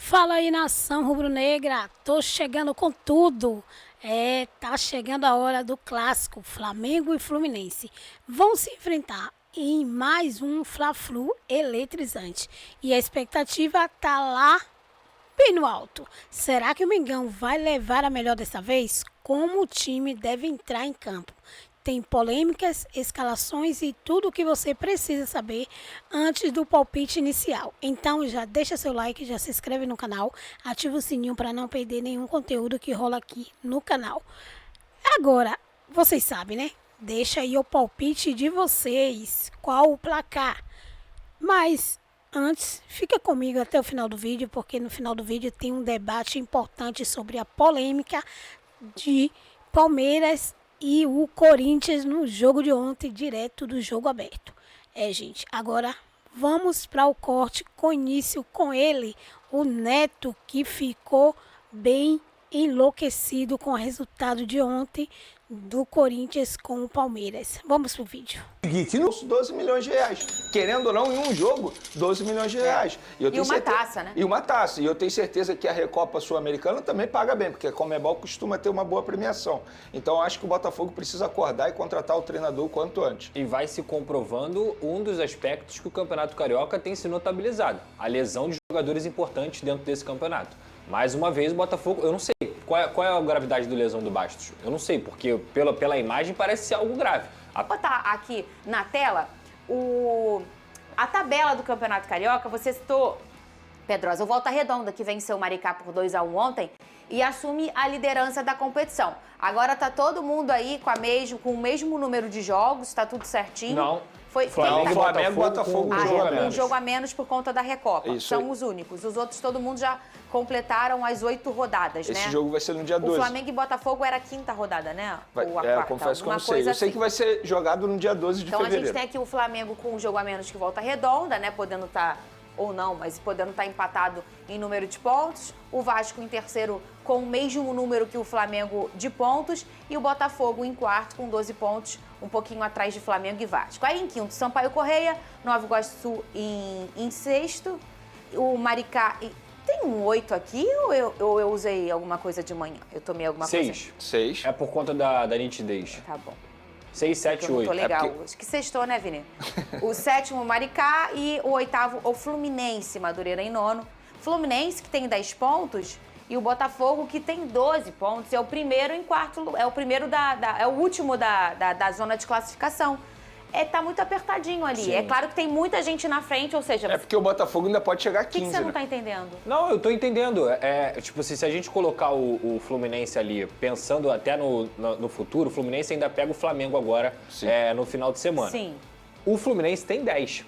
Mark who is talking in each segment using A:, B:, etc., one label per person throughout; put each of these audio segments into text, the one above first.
A: Fala aí, nação rubro-negra, tô chegando com tudo. Tá chegando a hora do clássico, Flamengo e Fluminense. Vão se enfrentar em mais um Fla-Flu eletrizante. E a expectativa tá lá bem no alto. Será que o Mengão vai levar a melhor dessa vez? Como o time deve entrar em campo? Tem polêmicas, escalações e tudo o que você precisa saber antes do palpite inicial. Então já deixa seu like, já se inscreve no canal, ativa o sininho para não perder nenhum conteúdo que rola aqui no canal. Agora, vocês sabem, né? Deixa aí o palpite de vocês, qual o placar. Mas antes, fica comigo até o final do vídeo, porque no final do vídeo tem um debate importante sobre a polêmica de Palmeiras e o Corinthians no jogo de ontem, direto do jogo aberto. Gente, agora vamos para o corte com início com ele, o Neto, que ficou bem enlouquecido com o resultado de ontem do Corinthians com o Palmeiras. Vamos pro vídeo.
B: Nos 12 milhões de reais. Querendo ou não, em um jogo, 12 milhões de reais.
C: Taça, né?
B: E uma taça. E eu tenho certeza que a Recopa Sul-Americana também paga bem, porque a Conmebol costuma ter uma boa premiação. Então, acho que o Botafogo precisa acordar e contratar o treinador o quanto antes.
D: E vai se comprovando um dos aspectos que o Campeonato Carioca tem se notabilizado. A lesão de jogadores importantes dentro desse campeonato. Mais uma vez, o Botafogo, eu não sei qual é a gravidade da lesão do Bastos. Eu não sei, porque pela imagem parece ser algo grave.
C: Vou botar aqui na tela a tabela do Campeonato Carioca. Você citou, Pedrosa, o Volta Redonda, que venceu o Maricá por 2-1 ontem e assume a liderança da competição. Agora tá todo mundo aí com o mesmo número de jogos, tá tudo certinho.
D: Não.
B: Flamengo e Botafogo
C: um jogo a menos por conta da Recopa.
B: Isso
C: São
B: aí.
C: Os únicos. Os outros, todo mundo já completaram as 8 rodadas, né?
B: Esse jogo vai ser no dia 12.
C: O Flamengo e Botafogo era a 5ª rodada, né? Ou a
B: eu
C: 4ª,
B: confesso que eu não sei.
C: coisa
B: Eu sei
C: assim.
B: que vai ser jogado no dia 12 de fevereiro.
C: Então a gente tem aqui o Flamengo com um jogo a menos que Volta Redonda, né? Podendo estar, ou não, mas podendo estar empatado em número de pontos. O Vasco em terceiro com o mesmo número que o Flamengo de pontos. E o Botafogo em quarto com 12 pontos, um pouquinho atrás de Flamengo e Vasco. Aí em quinto, Sampaio Correia, Nova Iguaçu em sexto. O Maricá... Tem um 8 aqui ou eu usei alguma coisa de manhã? Eu tomei alguma coisa?
B: 6.
D: É por conta da nitidez.
C: Tá bom.
D: 6, 7, 8.
C: Tô legal.
B: porque...
C: Acho que sextou, né, Vini? O sétimo, Maricá, e o oitavo, o Fluminense, Madureira em nono. Fluminense, que tem 10 pontos, e o Botafogo, que tem 12 pontos. É o primeiro em quarto, é o último da zona de classificação. Tá muito apertadinho ali.
D: Sim.
C: É claro que tem muita gente na frente, ou seja...
B: É porque o Botafogo ainda pode chegar a
C: O que
B: 15,
C: você não
B: né?
C: tá entendendo?
D: Não, eu tô entendendo. Tipo assim, se a gente colocar o Fluminense ali, pensando até no futuro, o Fluminense ainda pega o Flamengo agora, no final de semana.
C: Sim.
D: O Fluminense tem 10.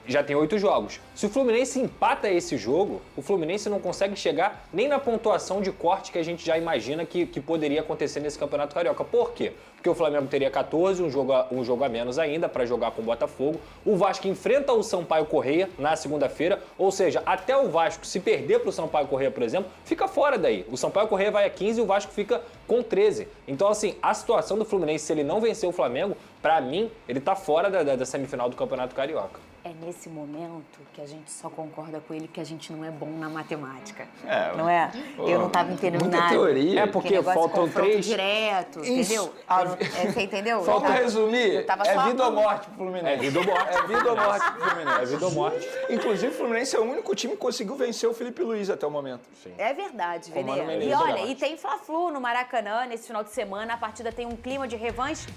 D: Já tem 8 jogos. Se o Fluminense empata esse jogo, o Fluminense não consegue chegar nem na pontuação de corte que a gente já imagina que poderia acontecer nesse Campeonato Carioca. Por quê? Porque o Flamengo teria 14, um jogo a menos ainda para jogar com o Botafogo. O Vasco enfrenta o Sampaio Correia na segunda-feira, ou seja, até o Vasco se perder para o Sampaio Correia, por exemplo, fica fora daí. O Sampaio Correia vai a 15 e o Vasco fica com 13. Então, assim, a situação do Fluminense, se ele não vencer o Flamengo, para mim, ele tá fora da semifinal do Campeonato Carioca.
C: É nesse momento que a gente só concorda com ele que a gente não é bom na matemática.
B: É,
C: não é? Eu não estava entendendo
B: muita
C: nada.
B: teoria.
D: É porque
C: Aquele negócio de
D: faltam
C: confronto
D: 3.
C: direto, entendeu? Você entendeu?
B: Falta
C: Eu tava-
B: resumir,
C: eu tava
B: é
C: só-
B: vida ou morte pro Fluminense.
D: É vida ou morte.
B: É vida ou morte pro Fluminense.
D: É vida ou morte.
B: Inclusive, o Fluminense é o único time que conseguiu vencer o Felipe Luiz até o momento.
D: Sim.
C: É verdade,
B: Com o Mano
C: Vene.
B: Menezes,
C: E olha,
B: eu
C: e
B: acho.
C: tem Fla-Flu no Maracanã nesse final de semana. A partida tem um clima de revanche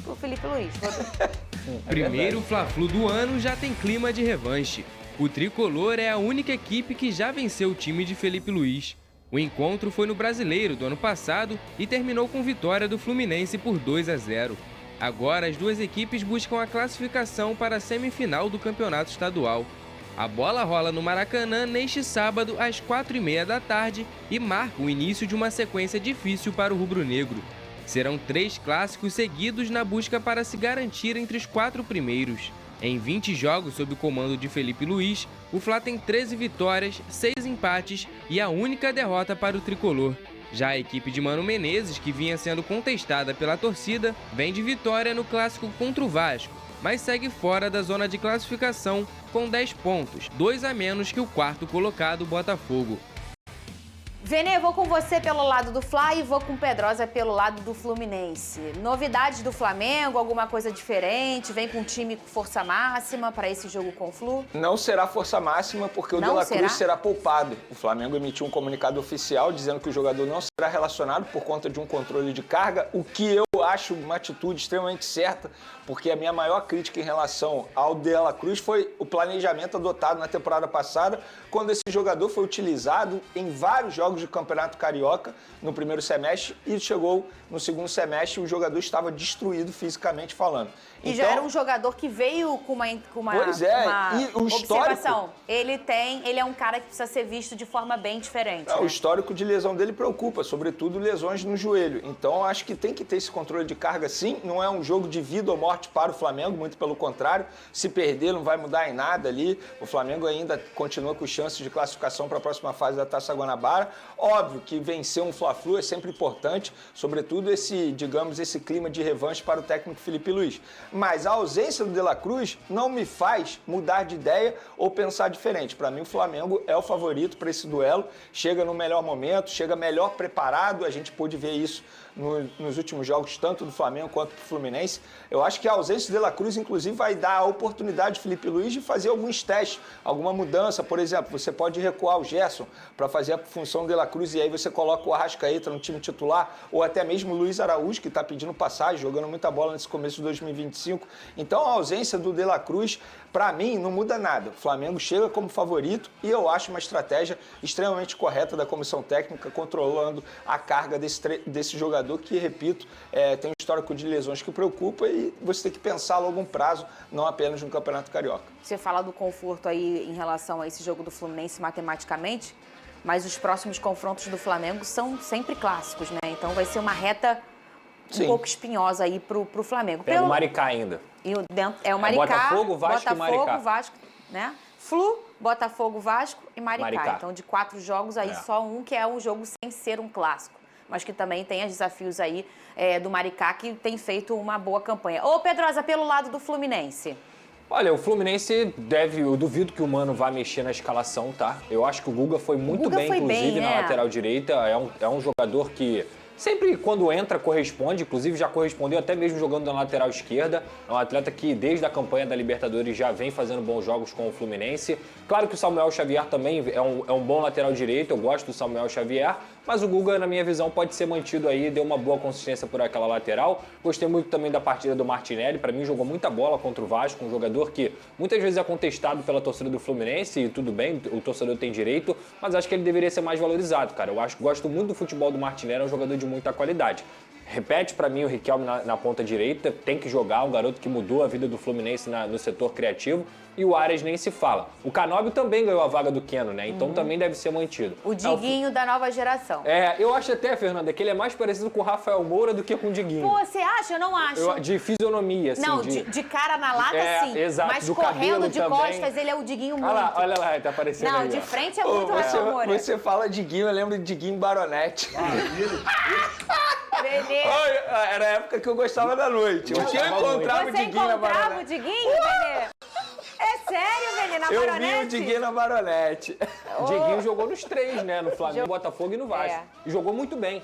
C: pro Felipe Luiz.
E: Primeiro Fla-Flu do ano já tem clima de revanche. O Tricolor é a única equipe que já venceu o time de Felipe Luiz. O encontro foi no Brasileiro do ano passado e terminou com vitória do Fluminense por 2-0. Agora as duas equipes buscam a classificação para a semifinal do Campeonato Estadual. A bola rola no Maracanã neste sábado às 4h30 da tarde e marca o início de uma sequência difícil para o rubro-negro. Serão 3 clássicos seguidos na busca para se garantir entre os 4 primeiros. Em 20 jogos sob o comando de Felipe Luiz, o Fla tem 13 vitórias, 6 empates e a única derrota para o tricolor. Já a equipe de Mano Menezes, que vinha sendo contestada pela torcida, vem de vitória no clássico contra o Vasco. mas segue fora da zona de classificação com 10 pontos, 2 a menos que o quarto colocado Botafogo.
C: Vene, vou com você pelo lado do Fla e vou com Pedrosa pelo lado do Fluminense. Novidades do Flamengo, alguma coisa diferente? Vem com um time com força máxima para esse jogo com o Flu?
B: Não será força máxima porque o De La Cruz será poupado. O Flamengo emitiu um comunicado oficial dizendo que o jogador não será relacionado por conta de um controle de carga, o que eu acho uma atitude extremamente certa, porque a minha maior crítica em relação ao De La Cruz foi o planejamento adotado na temporada passada, quando esse jogador foi utilizado em vários jogos de Campeonato Carioca no primeiro semestre e chegou no segundo semestre e o jogador estava destruído fisicamente falando.
C: E já era um jogador que veio com uma
B: pois é, e o
C: observação. Ele é um cara que precisa ser visto de forma bem diferente.
B: O histórico de lesão dele preocupa, sobretudo lesões no joelho. Então, acho que tem que ter esse controle de carga sim. Não é um jogo de vida ou morte para o Flamengo, muito pelo contrário. Se perder, não vai mudar em nada ali. O Flamengo ainda continua com chances de classificação para a próxima fase da Taça Guanabara. Óbvio que vencer um Fla-Flu é sempre importante, sobretudo esse clima de revanche para o técnico Felipe Luiz. Mas a ausência do De La Cruz não me faz mudar de ideia ou pensar diferente. Para mim, o Flamengo é o favorito para esse duelo. Chega no melhor momento, chega melhor preparado. A gente pôde ver isso nos últimos jogos, tanto do Flamengo quanto do Fluminense. Eu acho que a ausência do De La Cruz, inclusive, vai dar a oportunidade de Felipe Luiz de fazer alguns testes, alguma mudança. Por exemplo, você pode recuar o Gerson para fazer a função do De La Cruz e aí você coloca o Arrascaeta no time titular, ou até mesmo o Luiz Araújo, que está pedindo passagem, jogando muita bola nesse começo de 2025. Então, a ausência do De La Cruz, para mim, não muda nada. O Flamengo chega como favorito e eu acho uma estratégia extremamente correta da comissão técnica, controlando a carga desse jogador que, repito, tem um histórico de lesões que preocupa e você tem que pensar a longo prazo, não apenas no Campeonato Carioca.
C: Você fala do conforto aí em relação a esse jogo do Fluminense matematicamente, mas os próximos confrontos do Flamengo são sempre clássicos, né? Então vai ser uma reta um pouco espinhosa aí pro Flamengo.
D: Pega o Maricá ainda.
C: É o Maricá,
D: Botafogo, Vasco e Maricá.
C: Vasco, né? Flu, Botafogo, Vasco e Maricá. Então, de 4 jogos aí, só um que é um jogo sem ser um clássico. Mas que também tem os desafios aí do Maricá, que tem feito uma boa campanha. Ô, Pedrosa, pelo lado do Fluminense.
D: Olha, o Fluminense eu duvido que o Mano vá mexer na escalação, tá? Eu acho que o Guga foi muito bem, inclusive, na lateral direita. É um jogador que sempre quando entra corresponde, inclusive já correspondeu até mesmo jogando na lateral esquerda. É um atleta que desde a campanha da Libertadores já vem fazendo bons jogos com o Fluminense. Claro que o Samuel Xavier também é um bom lateral direito, eu gosto do Samuel Xavier, mas o Guga, na minha visão, pode ser mantido aí, deu uma boa consistência por aquela lateral. Gostei muito também da partida do Martinelli, para mim jogou muita bola contra o Vasco, um jogador que muitas vezes é contestado pela torcida do Fluminense, e tudo bem, o torcedor tem direito, mas acho que ele deveria ser mais valorizado, cara. Gosto muito do futebol do Martinelli, é um jogador de muita qualidade. Repete para mim o Riquelme na ponta direita, tem que jogar, um garoto que mudou a vida do Fluminense no setor criativo, e o Arias nem se fala. O Canóbio também ganhou a vaga do Keno, né? Então também deve ser mantido.
C: O Diguinho da nova geração.
D: Eu acho até, Fernanda, que ele é mais parecido com o Rafael Moura do que com o Diguinho.
C: Pô, você acha? Eu não acho.
D: De fisionomia, assim.
C: Não, de cara na lata, sim.
D: Exato,
C: mas
D: do
C: correndo de
D: também.
C: Costas, ele é o Diguinho muito.
D: Olha lá, tá aparecendo
C: não,
D: aí.
C: Não, de frente é muito
B: Rafael
C: Moura.
B: Você fala Diguinho, eu lembro de Diguinho Baronete. Era a época que eu gostava da noite. Eu tinha encontrado o Diguinho na Baronete.
C: Você encontrava o Diguinho, Benê? É sério, Benê, na Baronete?
B: Eu vi o Diguinho na Baronete.
D: Diguinho jogou nos 3, né? No Flamengo, Botafogo e no Vasco. E jogou muito bem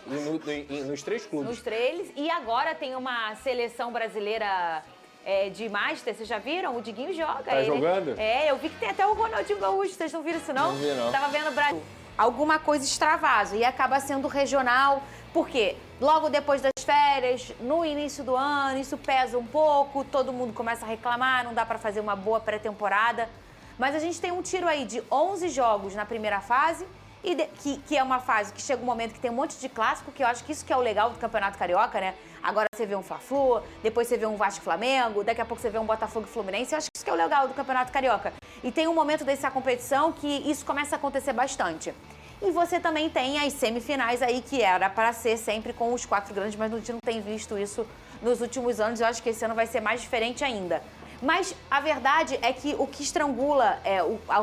D: nos 3 clubes.
C: Nos 3. E agora tem uma seleção brasileira de Master, vocês já viram? O Diguinho joga.
D: Tá jogando?
C: Eu vi que tem até o Ronaldinho Gaúcho, vocês não viram isso não?
D: Não vi, não.
C: Tava vendo o Brasil. Alguma coisa extravasa e acaba sendo regional. Por quê? Logo depois das férias, no início do ano, isso pesa um pouco, todo mundo começa a reclamar, não dá para fazer uma boa pré-temporada. Mas a gente tem um tiro aí de 11 jogos na primeira fase, que é uma fase que chega um momento que tem um monte de clássico, que eu acho que isso que é o legal do Campeonato Carioca, né? Agora você vê um Fla-Flu, depois você vê um Vasco Flamengo, daqui a pouco você vê um Botafogo e Fluminense. Eu acho que isso que é o legal do Campeonato Carioca. E tem um momento dessa competição que isso começa a acontecer bastante. E você também tem as semifinais aí, que era para ser sempre com os 4 grandes, mas a gente não tem visto isso nos últimos anos. Eu acho que esse ano vai ser mais diferente ainda. Mas a verdade é que o que estrangula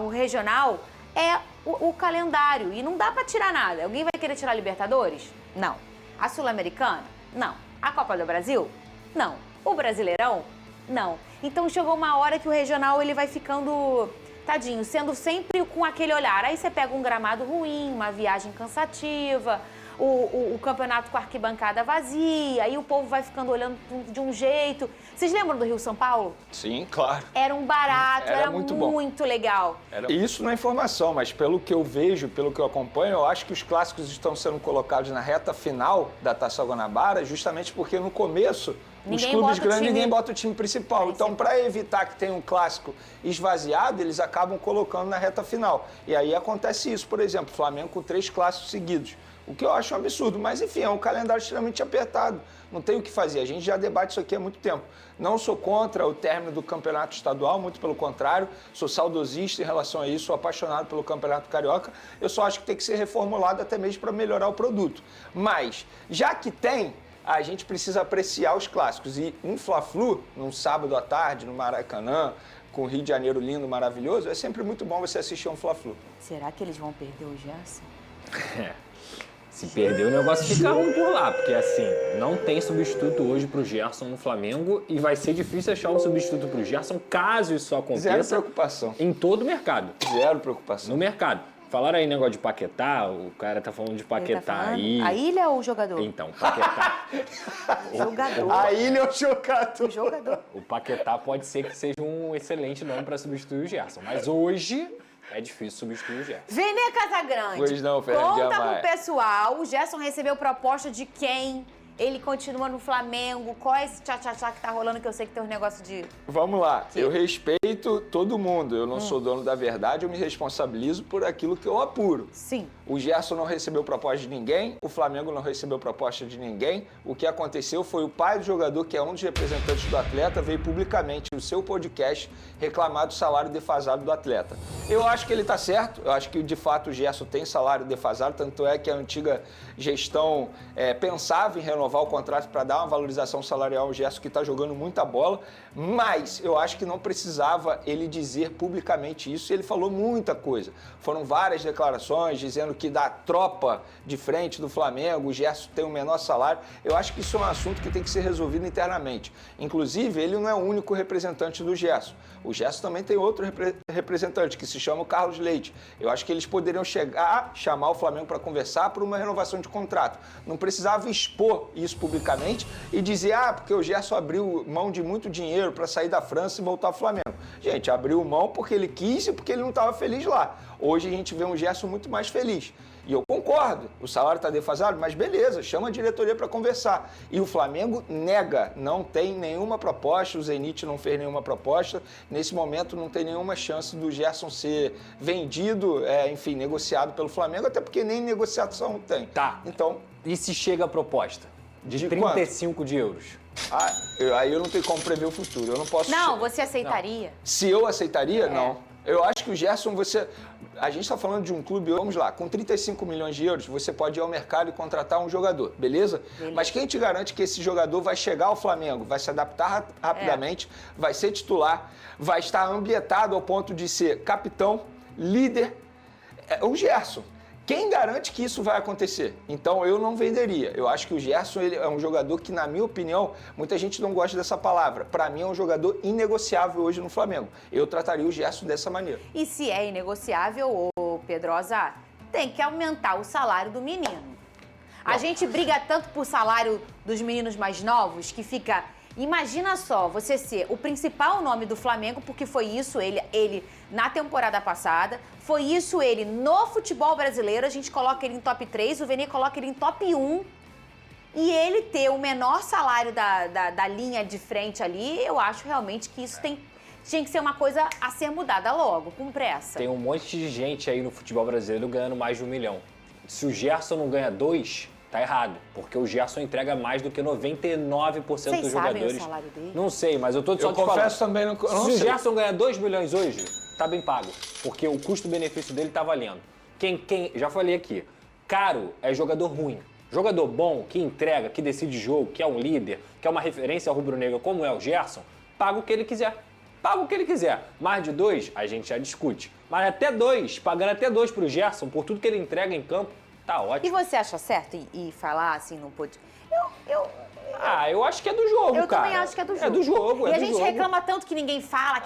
C: o regional é o calendário. E não dá para tirar nada. Alguém vai querer tirar a Libertadores? Não. A Sul-Americana? Não. A Copa do Brasil? Não. O Brasileirão? Não. Então chegou uma hora que o regional ele vai ficando, tadinho, sendo sempre com aquele olhar. Aí você pega um gramado ruim, uma viagem cansativa, o campeonato com a arquibancada vazia, aí o povo vai ficando olhando de um jeito. Vocês lembram do Rio-São Paulo?
B: Sim, claro.
C: Era um barato, era
B: muito
C: legal.
B: Isso não é informação, mas pelo que eu vejo, pelo que eu acompanho, eu acho que os clássicos estão sendo colocados na reta final da Taça Guanabara, justamente porque no começo os clubes grandes ninguém bota o time principal. Então, para evitar que tenha um clássico esvaziado, eles acabam colocando na reta final. E aí acontece isso, por exemplo, Flamengo com 3 clássicos seguidos. O que eu acho um absurdo, mas enfim, é um calendário extremamente apertado. Não tem o que fazer, a gente já debate isso aqui há muito tempo. Não sou contra o término do campeonato estadual, muito pelo contrário, sou saudosista em relação a isso, sou apaixonado pelo campeonato carioca. Eu só acho que tem que ser reformulado até mesmo para melhorar o produto. Mas, já que tem, a gente precisa apreciar os clássicos. E um Fla-Flu, num sábado à tarde, no Maracanã, com o Rio de Janeiro lindo, maravilhoso, é sempre muito bom você assistir um Fla-Flu.
C: Será que eles vão perder o Gerson?
D: Se perder, o negócio fica ruim por lá, porque assim, não tem substituto hoje pro Gerson no Flamengo e vai ser difícil achar um substituto pro Gerson caso isso aconteça.
B: Zero preocupação.
D: Em todo o mercado.
B: Zero preocupação.
D: No mercado. Falaram aí negócio de Paquetá, o cara tá falando de Paquetá aí.
C: A Ilha ou o jogador?
D: Então, Paquetá.
C: O jogador.
B: A Ilha é o jogador.
C: O jogador.
D: O Paquetá pode ser que seja um excelente nome para substituir o Gerson, mas hoje é difícil substituir o Gerson.
C: Vene Casagrande.
B: Pois não, Fernando
C: Conta
B: Amaya.
C: pro pessoal, o Gerson recebeu proposta de quem? Ele continua no Flamengo? Qual é esse tchá-tchá-tchá que tá rolando, que eu sei que tem um negócio de...
B: Vamos lá, eu respeito todo mundo, eu não sou dono da verdade, eu me responsabilizo por aquilo que eu apuro.
C: Sim.
B: O Gerson não recebeu proposta de ninguém, o Flamengo não recebeu proposta de ninguém. O que aconteceu foi o pai do jogador, que é um dos representantes do atleta, veio publicamente no seu podcast reclamar do salário defasado do atleta. Eu acho que ele está certo, eu acho que de fato o Gerson tem salário defasado, tanto é que a antiga gestão pensava em renovar o contrato para dar uma valorização salarial ao Gerson, que está jogando muita bola, mas eu acho que não precisava ele dizer publicamente isso, e ele falou muita coisa. Foram várias declarações dizendo que da tropa de frente do Flamengo, o Gerson tem o menor salário. Eu acho que isso é um assunto que tem que ser resolvido internamente. Inclusive, ele não é o único representante do Gerson. O Gerson também tem outro representante, que se chama o Carlos Leite. Eu acho que eles poderiam chamar o Flamengo para conversar por uma renovação de contrato. Não precisava expor isso publicamente e dizer, porque o Gerson abriu mão de muito dinheiro para sair da França e voltar ao Flamengo. Gente, abriu mão porque ele quis e porque ele não estava feliz lá. Hoje a gente vê um Gerson muito mais feliz. E eu concordo, o salário está defasado, mas beleza, chama a diretoria para conversar. E o Flamengo nega, não tem nenhuma proposta, o Zenit não fez nenhuma proposta. Nesse momento não tem nenhuma chance do Gerson ser vendido, enfim, negociado pelo Flamengo, até porque nem negociação tem.
D: Tá.
B: Então,
D: e se chega a proposta? De 35 de euros.
B: Aí eu não tenho como prever o futuro, eu não posso...
C: Não, você aceitaria?
B: Não. Se eu aceitaria, não. Eu acho que o Gerson, a gente está falando de um clube, vamos lá, com 35 milhões de euros, você pode ir ao mercado e contratar um jogador, beleza? Mas quem te garante que esse jogador vai chegar ao Flamengo, vai se adaptar rapidamente, vai ser titular, vai estar ambientado ao ponto de ser capitão, líder? É o Gerson. Quem garante que isso vai acontecer? Então, eu não venderia. Eu acho que o Gerson ele é um jogador que, na minha opinião, muita gente não gosta dessa palavra. Para mim, é um jogador inegociável hoje no Flamengo. Eu trataria o Gerson dessa maneira.
C: E se é inegociável, Pedrosa, tem que aumentar o salário do menino. A gente briga tanto por salário dos meninos mais novos que fica... Imagina só, você ser o principal nome do Flamengo, porque foi isso ele na temporada passada, foi isso ele no futebol brasileiro, a gente coloca ele em top 3, o Vene coloca ele em top 1, e ele ter o menor salário da linha de frente ali, eu acho realmente que isso tinha que ser uma coisa a ser mudada logo, com pressa.
D: Tem um monte de gente aí no futebol brasileiro ganhando mais de 1 milhão. Se o Gerson não ganha 2... tá errado, porque o Gerson entrega mais do que 99% dos jogadores.
C: Vocês sabem o salário dele?
D: Não sei, mas eu tô só te falando.
B: Eu confesso também, não
D: Se
B: sei.
D: o Gerson ganha 2 milhões hoje, tá bem pago, porque o custo-benefício dele tá valendo. Já falei aqui, caro é jogador ruim. Jogador bom, que entrega, que decide jogo, que é um líder, que é uma referência rubro-negra como é o Gerson, paga o que ele quiser. Paga o que ele quiser. Mais de 2, a gente já discute. Mas até 2, pagando até 2 pro Gerson, por tudo que ele entrega em campo, tá ótimo.
C: E você acha certo e falar assim no podcast?
D: Ah, eu acho que é do jogo,
C: Eu
D: cara.
C: também acho que é do jogo.
D: É do jogo,
C: E a gente reclama tanto que ninguém fala,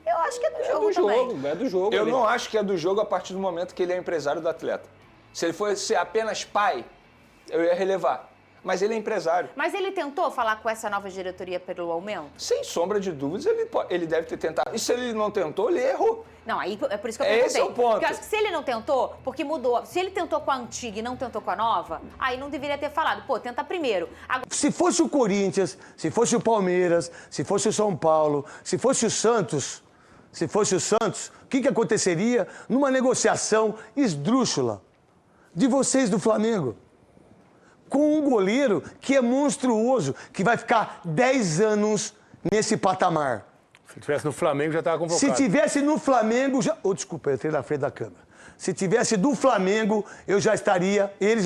C: Eu acho que é do jogo também.
D: É do jogo.
B: Eu não acho que é do jogo a partir do momento que ele é empresário do atleta. Se ele fosse apenas pai, eu ia relevar. Mas ele é empresário.
C: Mas ele tentou falar com essa nova diretoria pelo aumento?
B: Sem sombra de dúvidas, ele deve ter tentado. E se ele não tentou, ele errou.
C: Não, aí é por isso que eu perguntei.
B: Esse é o ponto.
C: Porque eu acho que se ele não tentou, porque mudou. Se ele tentou com a antiga e não tentou com a nova, aí não deveria ter falado. Pô, tenta primeiro. Agora...
F: Se fosse o Corinthians, se fosse o Palmeiras, se fosse o São Paulo, se fosse o Santos, o que aconteceria numa negociação esdrúxula de vocês do Flamengo? Com um goleiro que é monstruoso, que vai ficar 10 anos nesse patamar.
G: Se tivesse no Flamengo, já estava convocado.
F: Se tivesse no Flamengo, desculpa, eu entrei na frente da câmera. Se tivesse do Flamengo, ele já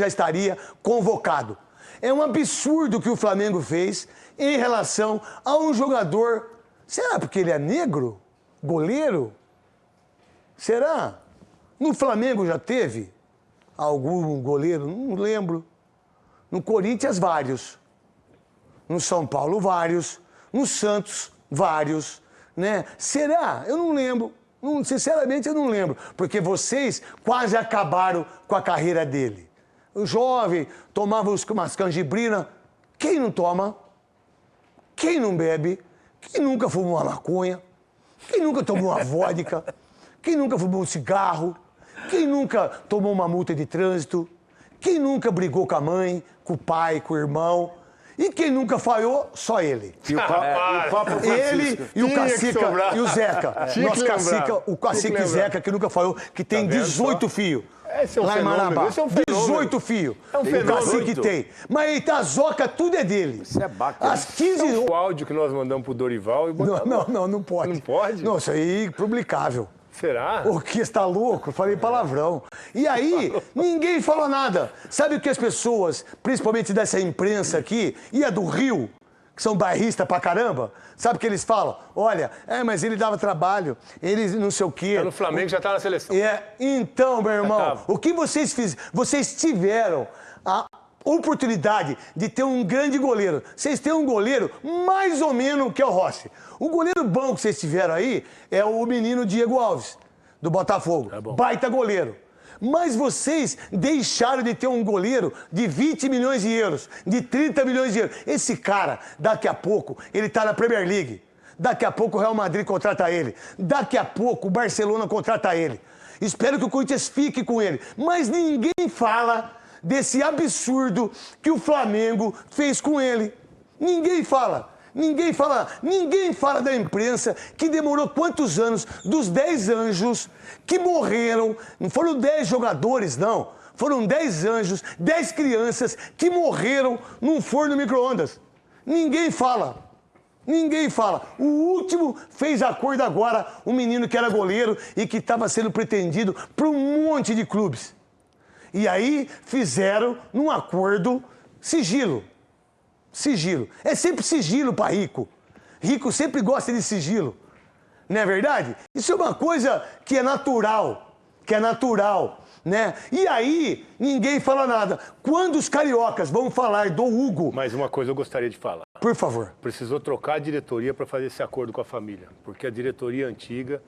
F: estaria convocado. É um absurdo que o Flamengo fez em relação a um jogador. Será porque ele é negro? Goleiro? Será? No Flamengo já teve algum goleiro? Não lembro. No Corinthians, vários. No São Paulo, vários. No Santos, vários. Né? Será? Eu não lembro. Sinceramente, eu não lembro. Porque vocês quase acabaram com a carreira dele. O jovem tomava umas canjibrinas. Quem não toma? Quem não bebe? Quem nunca fumou uma maconha? Quem nunca tomou uma vodka? Quem nunca fumou um cigarro? Quem nunca tomou uma multa de trânsito? Quem nunca brigou com a mãe, com o pai, com o irmão? E quem nunca falhou? Só ele.
G: E o Papa
F: Ele e o Cacica e o Zeca. Nosso Cacica, o Cacique Zeca, que nunca falhou, que tem 18 filhos.
G: Esse é um
F: lá em Marabá.
G: Esse é um fenômeno.
F: 18 filhos.
G: É um fenômeno.
F: O Cacique tem. Mas ele tá zoca, tudo é dele.
G: Isso é bacana.
F: As 15...
G: O áudio que nós mandamos pro Dorival...
F: Não pode.
G: Não pode?
F: Não, isso aí é impublicável.
G: Será?
F: O que está louco? Falei palavrão. E aí, ninguém fala nada. Sabe o que as pessoas, principalmente dessa imprensa aqui, e a do Rio, que são bairristas pra caramba, sabe o que eles falam? Olha, mas ele dava trabalho, ele não sei o quê.
G: Tá no Flamengo, já tá na seleção.
F: Então, meu irmão, o que vocês fizeram? Vocês tiveram a oportunidade de ter um grande goleiro. Vocês têm um goleiro mais ou menos que é o Rossi. O goleiro bom que vocês tiveram aí é o menino Diego Alves, do Botafogo.
G: É bom.
F: Baita goleiro. Mas vocês deixaram de ter um goleiro de 20 milhões de euros, de 30 milhões de euros. Esse cara, daqui a pouco, ele tá na Premier League. Daqui a pouco o Real Madrid contrata ele. Daqui a pouco o Barcelona contrata ele. Espero que o Corinthians fique com ele. Mas ninguém fala desse absurdo que o Flamengo fez com ele. Ninguém fala. Ninguém fala da imprensa que demorou quantos anos dos 10 anjos que morreram. Não foram 10 jogadores, não. Foram 10 anjos, 10 crianças que morreram num forno micro-ondas. Ninguém fala. Ninguém fala. O último fez acordo agora, um menino que era goleiro e que estava sendo pretendido por um monte de clubes. E aí fizeram num acordo sigilo. Sigilo. É sempre sigilo para rico. Rico sempre gosta de sigilo. Não é verdade? Isso é uma coisa que é natural. Né? E aí, ninguém fala nada. Quando os cariocas vão falar do Hugo...
G: Mas uma coisa eu gostaria de falar.
F: Por favor.
G: Precisou trocar a diretoria para fazer esse acordo com a família. Porque a diretoria antiga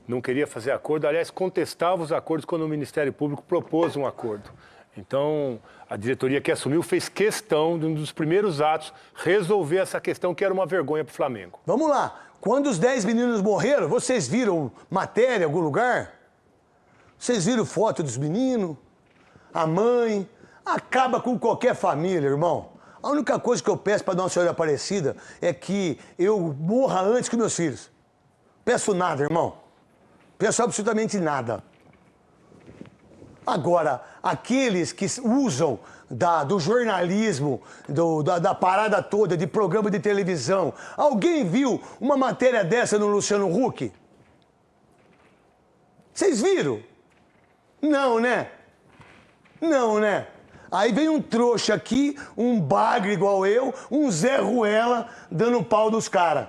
G: não queria fazer acordo. Aliás, contestava os acordos quando o Ministério Público propôs um acordo. Então, a diretoria que assumiu fez questão, de um dos primeiros atos, resolver essa questão que era uma vergonha para o Flamengo.
F: Vamos lá. Quando os 10 meninos morreram, vocês viram matéria em algum lugar? Vocês viram foto dos meninos? A mãe? Acaba com qualquer família, irmão. A única coisa que eu peço para Nossa Senhora Aparecida é que eu morra antes que meus filhos. Peço nada, irmão. Peço absolutamente nada. Agora, aqueles que usam do jornalismo, da parada toda, de programa de televisão, alguém viu uma matéria dessa no Luciano Huck? Vocês viram? Não, né? Não, né? Aí vem um trouxa aqui, um bagre igual eu, um Zé Ruela, dando pau dos caras.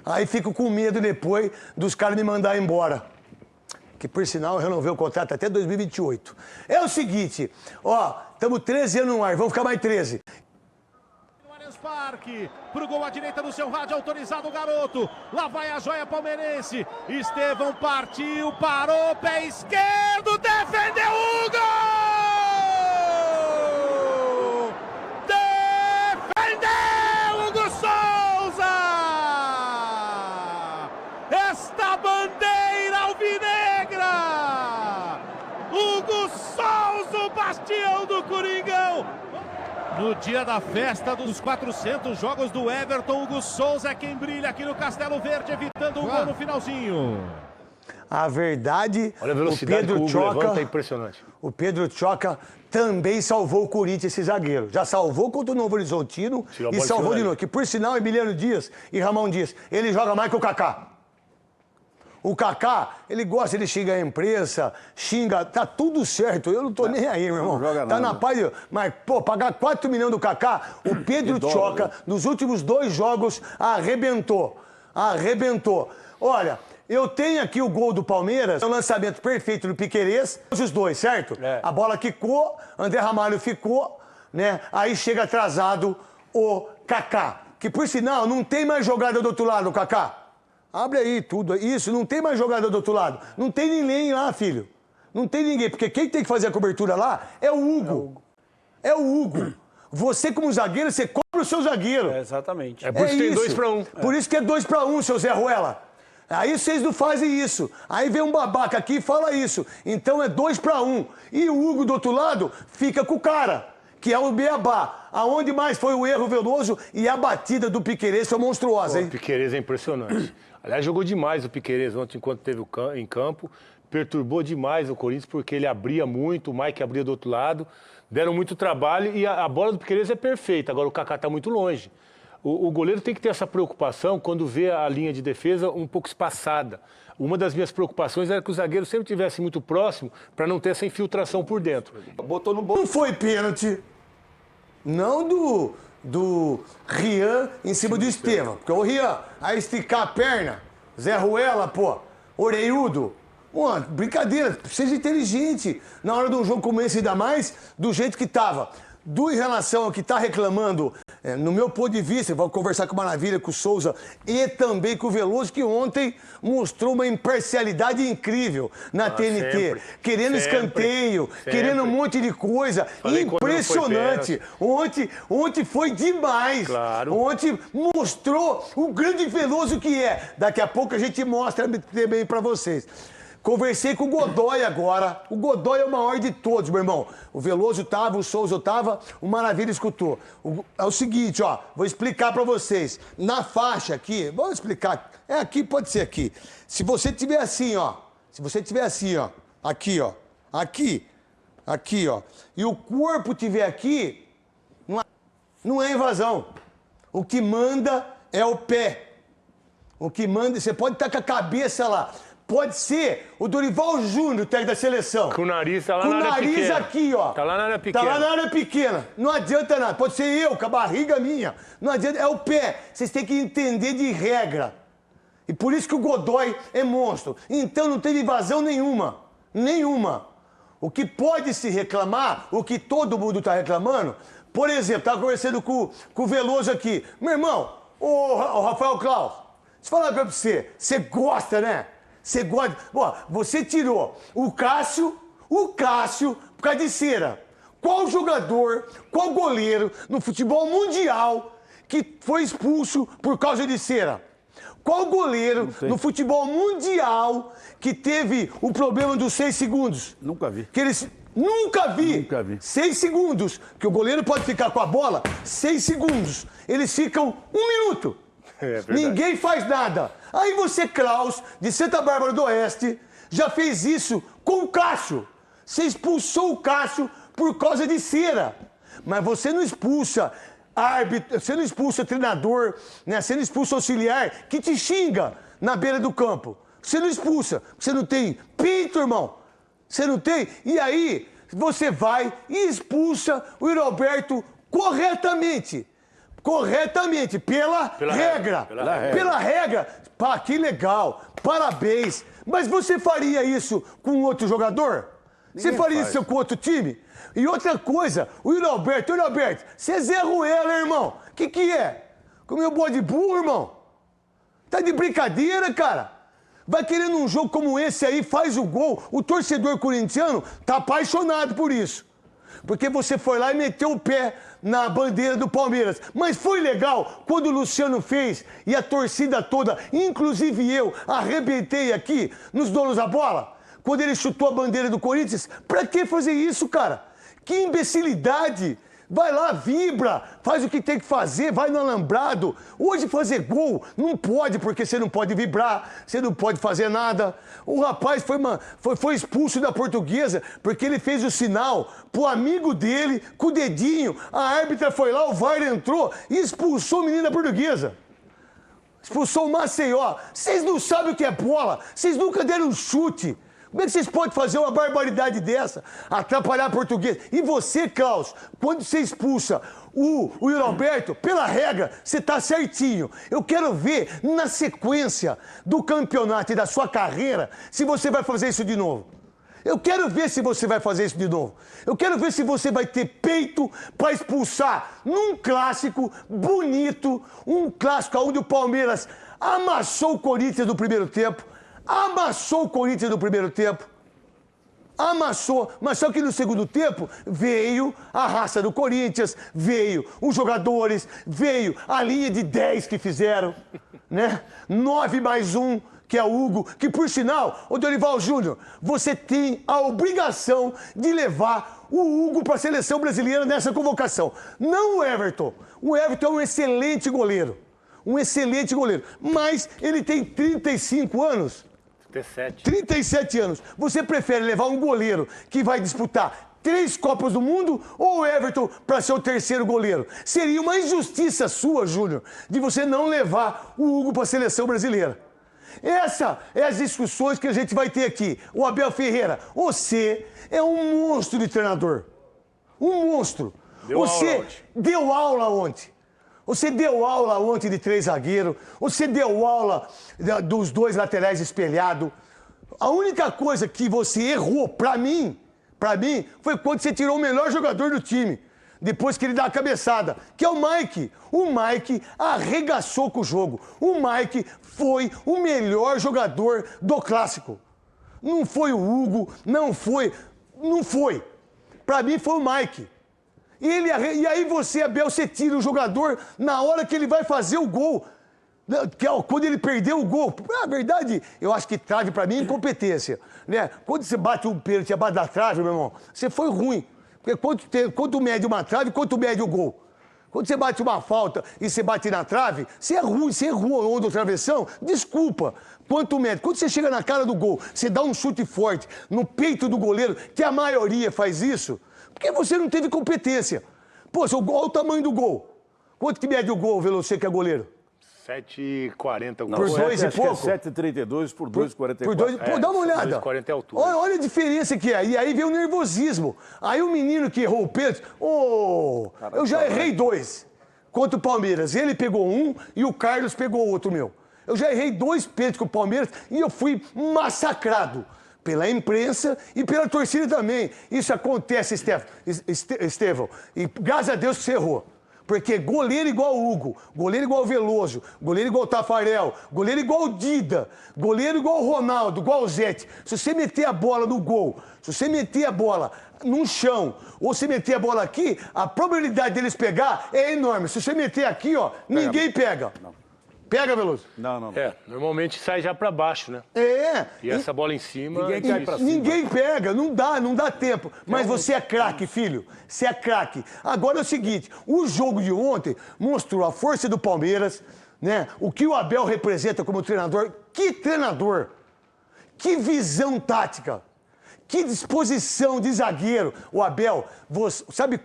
F: Aí fico com medo depois dos caras me mandar embora. Que, por sinal, eu renovei o contrato até 2028. É o seguinte, ó, estamos 13 anos no ar, vamos ficar mais 13.
H: Parque, pro gol à direita do seu rádio, autorizado o garoto. Lá vai a joia palmeirense. Estevão partiu, parou, pé esquerdo, defendeu o gol! Defendeu Hugo Souza! Esta bandeira alvinegra! Hugo Souza, o bastião do Coringão! No dia da festa dos 400 jogos do Everton, Hugo Souza é quem brilha aqui no Castelo Verde, evitando um gol no finalzinho.
F: A verdade,
G: olha a velocidade que o Hugo levanta, é impressionante.
F: O Pedro Tchoca também salvou o Corinthians, esse zagueiro. Já salvou contra o Novo Horizontino e salvou de novo. Que, por sinal, Emiliano Dias e Ramon Dias, ele joga mais que o Kaká. O Kaká, ele gosta, ele xinga a imprensa, xinga, tá tudo certo, eu não tô nem aí, meu irmão. Tá na paz, mas, pô, pagar 4 milhões do Kaká, o Pedro Tchoca, nos últimos 2 jogos, arrebentou. Olha, eu tenho aqui o gol do Palmeiras, o lançamento perfeito do Piquerez, os dois, certo? A bola quicou, André Ramalho ficou, né? Aí chega atrasado o Kaká, que, por sinal, não tem mais jogada do outro lado, o Kaká. Abre aí tudo, isso, não tem mais jogada do outro lado. Não tem ninguém lá, filho. Não tem ninguém, porque quem tem que fazer a cobertura lá é o Hugo. É o Hugo. Você, como zagueiro, você cobra o seu zagueiro.
I: Exatamente.
G: É por isso que tem 2 para 1.
F: Por isso que é 2 para 1, seu Zé Ruela. Aí vocês não fazem isso. Aí vem um babaca aqui e fala isso. Então é 2 para 1. E o Hugo, do outro lado, fica com o cara, que é o Beabá. Aonde mais foi o erro Veloso e a batida do Piquerez foi monstruosa, hein?
G: O Piquerez é impressionante. Aliás, jogou demais o Piquerez ontem, enquanto esteve em campo. Perturbou demais o Corinthians, porque ele abria muito, o Mike abria do outro lado. Deram muito trabalho e a bola do Piquerez é perfeita. Agora o Kaká está muito longe. O goleiro tem que ter essa preocupação quando vê a linha de defesa um pouco espaçada. Uma das minhas preocupações era que o zagueiro sempre estivesse muito próximo para não ter essa infiltração por dentro.
B: Botou no bolso.
F: Não foi pênalti. Não do Rian em cima do Estevão. Porque o Rian, aí esticar a perna, Zé Ruela, pô, orelhudo. Mano, brincadeira, seja inteligente. Na hora de um jogo como esse, ainda mais, do jeito que tava. Em relação ao que tá reclamando, no meu ponto de vista, vou conversar com o Maravilha, com o Souza e também com o Veloso, que ontem mostrou uma imparcialidade incrível na TNT.
G: Sempre,
F: querendo escanteio, querendo um monte de coisa.
G: Falei
F: impressionante. Ontem foi demais.
G: Claro.
F: Ontem mostrou o grande Veloso que é. Daqui a pouco a gente mostra também pra vocês. Conversei com o Godoy agora. O Godoy é o maior de todos, meu irmão. O Veloso tava, o Souza tava, o Maravilha escutou. É o seguinte, ó, vou explicar pra vocês. Na faixa aqui, vou explicar. É aqui, pode ser aqui. Se você tiver assim, ó. Aqui, ó. Aqui, ó. E o corpo tiver aqui, não é invasão. O que manda é o pé. O que manda, você pode estar com a cabeça lá. Pode ser o Dorival Júnior, técnico da seleção.
G: Com o nariz tá lá na área pequena.
F: Com o nariz aqui, ó.
G: Tá lá na área pequena.
F: Tá lá na área pequena. Não adianta nada. Pode ser eu, com a barriga minha. Não adianta. É o pé. Vocês têm que entender de regra. E por isso que o Godoy é monstro. Então não teve invasão nenhuma. Nenhuma. O que pode se reclamar, o que todo mundo tá reclamando, por exemplo, tava conversando com o Veloso aqui. Meu irmão, o Rafael Claus, deixa eu falar uma coisa pra você. Você gosta, né? Você gosta. Ó, você tirou o Cássio por causa de cera. Qual jogador, qual goleiro no futebol mundial que foi expulso por causa de cera? Qual goleiro no futebol mundial que teve o problema dos 6 segundos?
I: Nunca vi.
F: Nunca vi. 6 segundos. Que o goleiro pode ficar com a bola 6 segundos. Eles ficam 1 minuto. Ninguém faz nada. Aí você, Klaus, de Santa Bárbara do Oeste, já fez isso com o Cássio. Você expulsou o Cássio por causa de cera. Mas você não expulsa árbitro, você não expulsa treinador, né? Você não expulsa auxiliar que te xinga na beira do campo. Você não expulsa. Você não tem pinto, irmão. Você não tem. E aí, você vai e expulsa o Yuri Alberto corretamente. Corretamente, pela regra. Pela regra. Pá, que legal. Parabéns. Mas você faria isso com outro jogador? Você faria isso com outro time? E outra coisa, o Yuri Alberto, você é Zé Ruela, irmão. Que é? Comeu bode burro, irmão? Tá de brincadeira, cara? Vai querendo um jogo como esse aí, faz o gol. O torcedor corintiano tá apaixonado por isso. Porque você foi lá e meteu o pé na bandeira do Palmeiras. Mas foi legal quando o Luciano fez e a torcida toda, inclusive eu, arrebentei aqui nos donos da bola. Quando ele chutou a bandeira do Corinthians. Pra que fazer isso, cara? Que imbecilidade! Vai lá, vibra, faz o que tem que fazer, vai no alambrado. Hoje fazer gol não pode, porque você não pode vibrar, você não pode fazer nada. O rapaz foi expulso da Portuguesa porque ele fez o sinal pro amigo dele com o dedinho. A árbitra foi lá, o VAR entrou e expulsou o menino da Portuguesa. Expulsou o Maceió. Vocês não sabem o que é bola, vocês nunca deram um chute. Como é que vocês podem fazer uma barbaridade dessa? Atrapalhar a Portuguesa. E você, Klaus, quando você expulsa o Yuri Alberto, pela regra, você tá certinho. Eu quero ver, na sequência do campeonato e da sua carreira, se você vai fazer isso de novo. Eu quero ver se você vai fazer isso de novo. Eu quero ver se você vai ter peito para expulsar num clássico bonito, um clássico onde o Palmeiras amassou o Corinthians no primeiro tempo. Amassou o Corinthians no primeiro tempo. Amassou. Mas só que no segundo tempo veio a raça do Corinthians, veio os jogadores, veio a linha de 10 que fizeram, né? 9 mais 1, que é o Hugo, que por sinal, ô Dorival Júnior, você tem a obrigação de levar o Hugo para a seleção brasileira nessa convocação. Não o Everton. O Everton é um excelente goleiro. Um excelente goleiro. Mas ele tem 35 anos. 37 anos. Você prefere levar um goleiro que vai disputar 3 Copas do Mundo ou o Everton para ser o terceiro goleiro? Seria uma injustiça sua, Júnior, de você não levar o Hugo para a seleção brasileira. Essa é as discussões que a gente vai ter aqui. O Abel Ferreira, você é um monstro de treinador. Um monstro. Você deu aula ontem. Você deu aula ontem de 3 zagueiros, você deu aula dos 2 laterais espelhados. A única coisa que você errou, pra mim, foi quando você tirou o melhor jogador do time, depois que ele dá a cabeçada, que é o Mike. O Mike arregaçou com o jogo. O Mike foi o melhor jogador do Clássico. Não foi o Hugo, não foi. Pra mim foi o Mike. E aí você, Abel, você tira o jogador na hora que ele vai fazer o gol. Quando ele perdeu o gol. Na verdade, eu acho que trave pra mim é incompetência. Né? Quando você bate um pênalti abaixo da trave, meu irmão, você foi ruim. Porque quanto mede uma trave, quanto mede o gol. Quando você bate uma falta e você bate na trave, você é ruim, você errou onde o travessão, desculpa. Quanto mede? Quando você chega na cara do gol, você dá um chute forte no peito do goleiro, que a maioria faz isso, porque você não teve competência. Pô, olha o tamanho do gol. Quanto que mede o gol, Velocê, que é goleiro?
G: 7,40.
F: Por 2 e pouco?
I: 7,32 por 2,44.
F: Pô, dá uma olhada.
G: 2,40 é altura.
F: Olha a diferença que é. E aí vem o nervosismo. Aí o menino que errou o pênalti... eu já errei 2 contra o Palmeiras. Ele pegou um e o Carlos pegou outro meu. Eu já errei 2 pênaltis com o Palmeiras e eu fui massacrado pela imprensa e pela torcida também. Isso acontece, Estevão. E graças a Deus que você errou. Porque goleiro igual o Hugo, goleiro igual o Veloso, goleiro igual o Tafarel, goleiro igual o Dida, goleiro igual o Ronaldo, igual o Zete. Se você meter a bola no gol, se você meter a bola no chão, ou se meter a bola aqui, a probabilidade deles pegar é enorme. Se você meter aqui, ó, ninguém pega. Não. Pega, Veloso?
I: Não.
G: Normalmente sai já pra baixo, né?
F: E
G: essa bola em cima...
I: Ninguém cai pra cima.
F: Ninguém pega, não dá tempo. Mas você é craque, filho. Você é craque. Agora é o seguinte, o jogo de ontem mostrou a força do Palmeiras, né? O que o Abel representa como treinador. Que treinador! Que visão tática! Que disposição de zagueiro. O Abel, sabe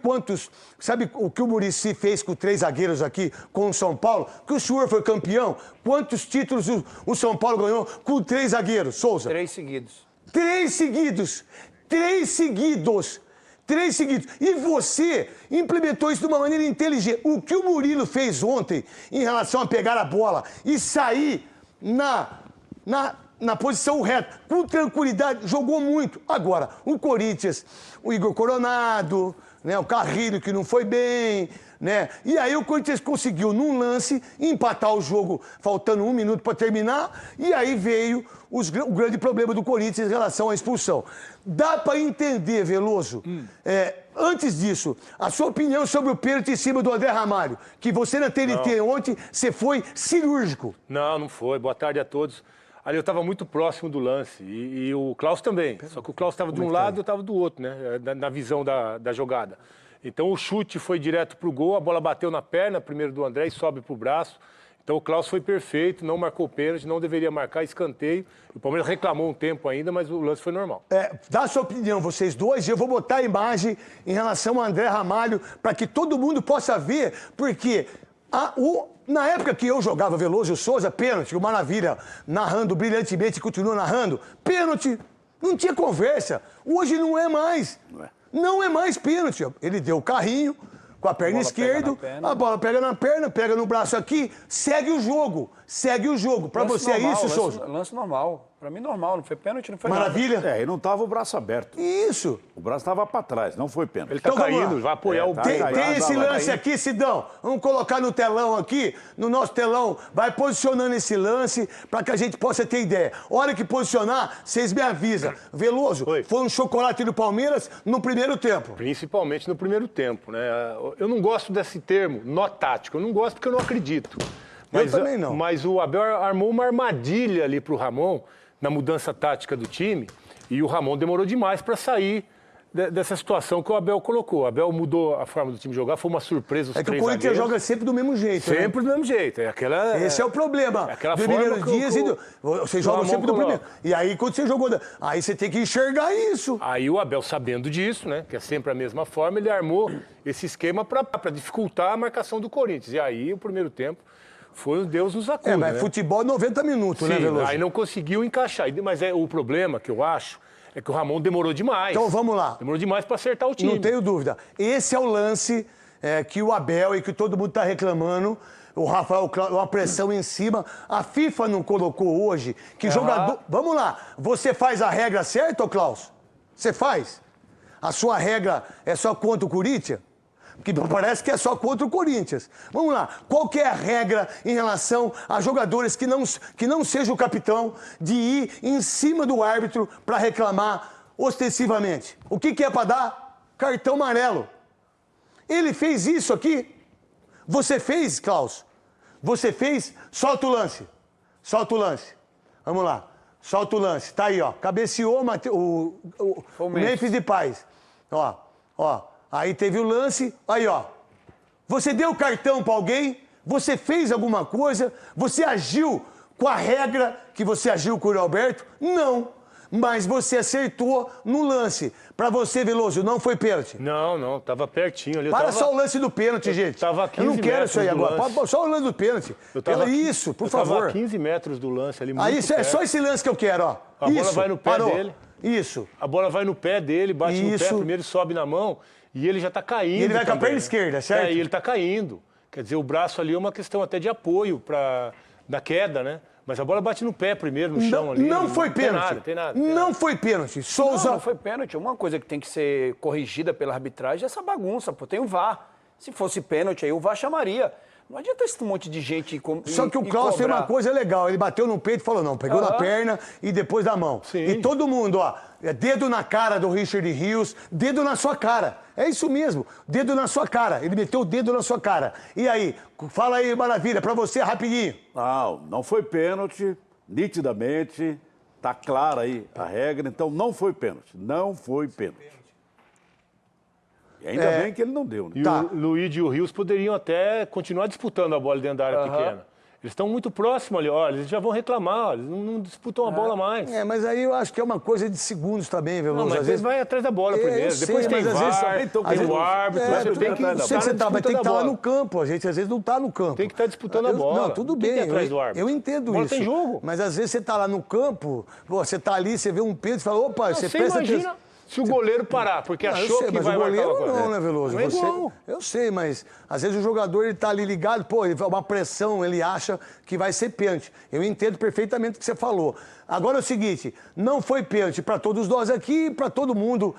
F: o que o Muricy fez com 3 zagueiros aqui com o São Paulo? Que o senhor foi campeão? Quantos títulos o São Paulo ganhou com 3 zagueiros, Souza?
J: 3 seguidos.
F: 3 seguidos. 3 seguidos. 3 seguidos. E você implementou isso de uma maneira inteligente. O que o Murilo fez ontem em relação a pegar a bola e sair na posição reta, com tranquilidade, jogou muito. Agora, o Corinthians, o Igor Coronado, né, o Carrilho, que não foi bem, né? E aí o Corinthians conseguiu, num lance, empatar o jogo, faltando 1 minuto para terminar, e aí veio o grande problema do Corinthians em relação à expulsão. Dá para entender, Veloso, antes disso, a sua opinião sobre o pênalti em cima do André Ramalho, que você na TNT ontem, você foi cirúrgico.
G: Não foi. Boa tarde a todos. Ali eu estava muito próximo do lance e o Klaus também. Só que o Klaus estava de um lado e eu estava do outro, né? Na visão da jogada. Então o chute foi direto para o gol, a bola bateu na perna, primeiro do André, e sobe para o braço. Então o Klaus foi perfeito, não marcou pênalti, não deveria marcar escanteio. O Palmeiras reclamou um tempo ainda, mas o lance foi normal.
F: Dá a sua opinião, vocês dois, e eu vou botar a imagem em relação ao André Ramalho para que todo mundo possa ver, porque na época que eu jogava Veloso e Souza, pênalti, o Maravilha narrando brilhantemente, continua narrando, pênalti, não tinha conversa. Hoje não é mais. Não é mais pênalti. Ele deu o carrinho com a perna esquerda, a bola pega na perna, pega no braço aqui, segue o jogo. Segue o jogo. Pra você é isso, Souza?
I: Lance normal. Pra mim, normal. Não foi pênalti, não foi
F: Maravilha.
I: nada. E não tava o braço aberto.
F: Isso.
I: O braço tava pra trás, não foi pênalti.
G: Ele tá caindo, vai apoiar o...
F: Tem esse lance aqui, Sidão. Vamos colocar no telão aqui, no nosso telão. Vai posicionando esse lance pra que a gente possa ter ideia. Hora que posicionar, vocês me avisam. Veloso, foi um chocolate do Palmeiras no primeiro tempo.
G: Principalmente no primeiro tempo, né? Eu não gosto desse termo, nó tático. Eu não gosto porque eu não acredito.
F: Eu também não.
G: Mas o Abel armou uma armadilha ali pro Ramon, na mudança tática do time, e o Ramon demorou demais para sair dessa situação que o Abel colocou. O Abel mudou a forma do time jogar, foi uma surpresa os três zagueiros.
F: É que o Corinthians joga sempre do mesmo jeito,
G: Sempre do mesmo jeito.
F: Esse é o problema.
G: Aquela
F: do
G: forma
F: Emiliano Dias você joga sempre do primeiro. E aí, quando você jogou... Aí você tem que enxergar isso.
G: Aí o Abel, sabendo disso, né, que é sempre a mesma forma, ele armou esse esquema para dificultar a marcação do Corinthians. E aí, o primeiro tempo, foi o Deus nos acuda,
F: mas futebol 90 minutos, né, Veloso?
G: Aí não conseguiu encaixar. Mas o problema que eu acho é que o Ramon demorou demais.
F: Então vamos lá.
G: Demorou demais para acertar o time.
F: Não tenho dúvida. Esse é o lance que o Abel e que todo mundo está reclamando. O Rafael, uma pressão em cima. A FIFA não colocou hoje que jogador... Vamos lá. Você faz a regra certa, ô Klaus? Você faz? A sua regra é só contra o Corinthians? Porque parece que é só contra o Corinthians. Vamos lá. Qual que é a regra em relação a jogadores que não seja o capitão de ir em cima do árbitro para reclamar ostensivamente? O que é para dar? Cartão amarelo. Ele fez isso aqui. Você fez, Klaus? Você fez? Solta o lance. Solta o lance. Vamos lá. Solta o lance. Tá aí, ó. Cabeceou o Memphis Depay. Ó. Aí teve o lance, aí ó, você deu o cartão para alguém, você fez alguma coisa, você agiu com a regra que você agiu com o Alberto? Não, mas você acertou no lance. Para você, Veloso, não foi pênalti?
G: Não, tava pertinho ali.
F: Só o lance do pênalti, gente.
G: Tava 15
F: eu não quero isso aí agora,
G: lance.
F: só o lance do pênalti. Isso, por favor.
G: Tava a 15 metros do lance ali, muito
F: aí,
G: perto.
F: É só esse lance que eu quero, ó.
G: A bola vai no pé dele.
F: Isso.
G: A bola vai no pé dele, bate no pé, primeiro sobe na mão. E ele já está caindo.
F: E ele vai com a perna
G: né?
F: esquerda, certo?
G: E ele está caindo. Quer dizer, o braço ali é uma questão até de apoio da queda, né? Mas a bola bate no pé primeiro, no chão ali.
F: Não foi pênalti.
G: Tem nada.
F: Não foi pênalti. Souza...
J: Não foi pênalti. Uma coisa que tem que ser corrigida pela arbitragem é essa bagunça, pô. Tem o VAR. Se fosse pênalti, aí o VAR chamaria. Não adianta esse monte de gente
F: Só que o Klaus tem uma coisa legal. Ele bateu no peito e falou, não, pegou na perna e depois da mão.
G: Sim.
F: E todo mundo, ó, dedo na cara do Richard Rios, dedo na sua cara. É isso mesmo, dedo na sua cara. Ele meteu o dedo na sua cara. E aí, fala aí, Maravilha, pra você, rapidinho.
I: Não foi pênalti, nitidamente, tá clara aí a regra, então não foi pênalti. Não foi pênalti. E ainda bem que ele não deu, né?
G: E o Luiz e o Rios poderiam até continuar disputando a bola dentro da área pequena. Eles estão muito próximos ali, olha, eles já vão reclamar, eles não disputam a bola mais.
F: Mas aí eu acho que é uma coisa de segundos também, Veloso.
G: Não, mas às vezes vai atrás da bola primeiro, depois tem VAR, tem o árbitro, você tem que
F: estar tem que estar lá no campo, a gente às vezes não está no campo.
G: Tem que estar disputando a bola.
F: Não, tudo bem,
G: atrás do árbitro.
F: Eu entendo
G: bola
F: isso.
G: Tem jogo.
F: Mas às vezes você está lá no campo, você está ali, você vê um peso e fala, opa, você presta atenção.
G: Se o goleiro parar, porque achou que vai marcar
F: o
G: uma
F: goleiro
G: coisa.
F: não, né, Veloso?
G: Não é igual.
F: Eu sei, mas às vezes o jogador ele tá ali ligado, pô, ele uma pressão, ele acha que vai ser pênalti. Eu entendo perfeitamente o que você falou. Agora é o seguinte, não foi pênalti para todos nós aqui, para todo mundo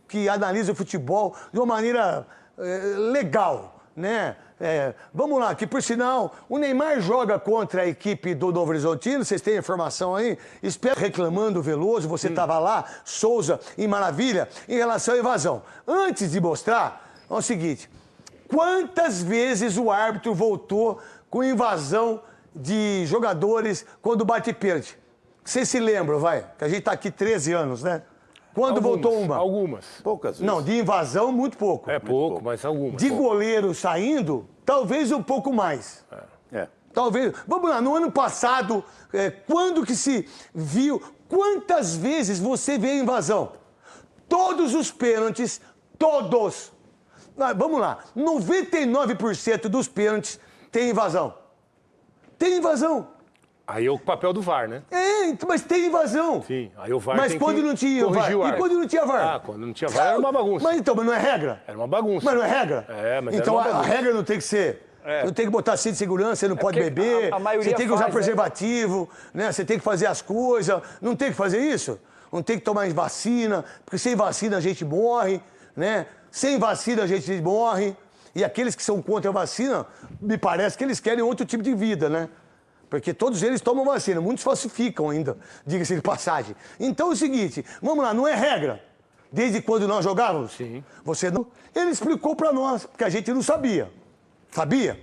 F: que analisa o futebol de uma maneira legal, né? Vamos lá, que por sinal, o Neymar joga contra a equipe do Novo Horizontino, vocês têm informação aí? Espero reclamando o Veloso, você estava lá, Souza e Maravilha, em relação à evasão. Antes de mostrar, é o seguinte, quantas vezes o árbitro voltou com invasão de jogadores quando bate pênalti? Vocês se lembram, vai? Que a gente tá aqui 13 anos, né? Quando voltou uma?
G: Algumas.
I: Poucas vezes.
F: Não, de invasão, muito pouco.
G: É pouco, mas algumas.
F: De goleiro saindo, talvez um pouco mais. Talvez. Vamos lá, no ano passado, quando que se viu? Quantas vezes você vê invasão? Todos os pênaltis, todos. Vamos lá, 99% dos pênaltis tem invasão. Tem invasão.
G: Aí é o papel do VAR, né?
F: Mas tem invasão.
G: Sim, aí o VAR
F: Mas
G: tem
F: quando
G: que
F: não tinha VAR?
G: corrigir o
F: E
G: árbitro.
F: quando não tinha VAR?
G: Quando não tinha VAR era uma bagunça.
F: Mas não é regra?
G: Era uma bagunça.
F: Mas não é regra?
G: Mas
F: então
G: era uma
F: a
G: bagunça.
F: regra não tem que ser. Não tem que botar cinto de segurança, você não pode
J: porque
F: beber,
J: a maioria
F: você tem que usar
J: faz,
F: preservativo, né? Você tem que fazer as coisas. Não tem que fazer isso? Não tem que tomar vacina, porque sem vacina a gente morre, né? Sem vacina a gente morre. E aqueles que são contra a vacina, me parece que eles querem outro tipo de vida, né? Porque todos eles tomam vacina, muitos falsificam ainda, diga-se de passagem. Então é o seguinte, vamos lá, não é regra. Desde quando nós jogávamos?
G: Sim.
F: Você não... Ele explicou pra nós, porque a gente não sabia. Sabia?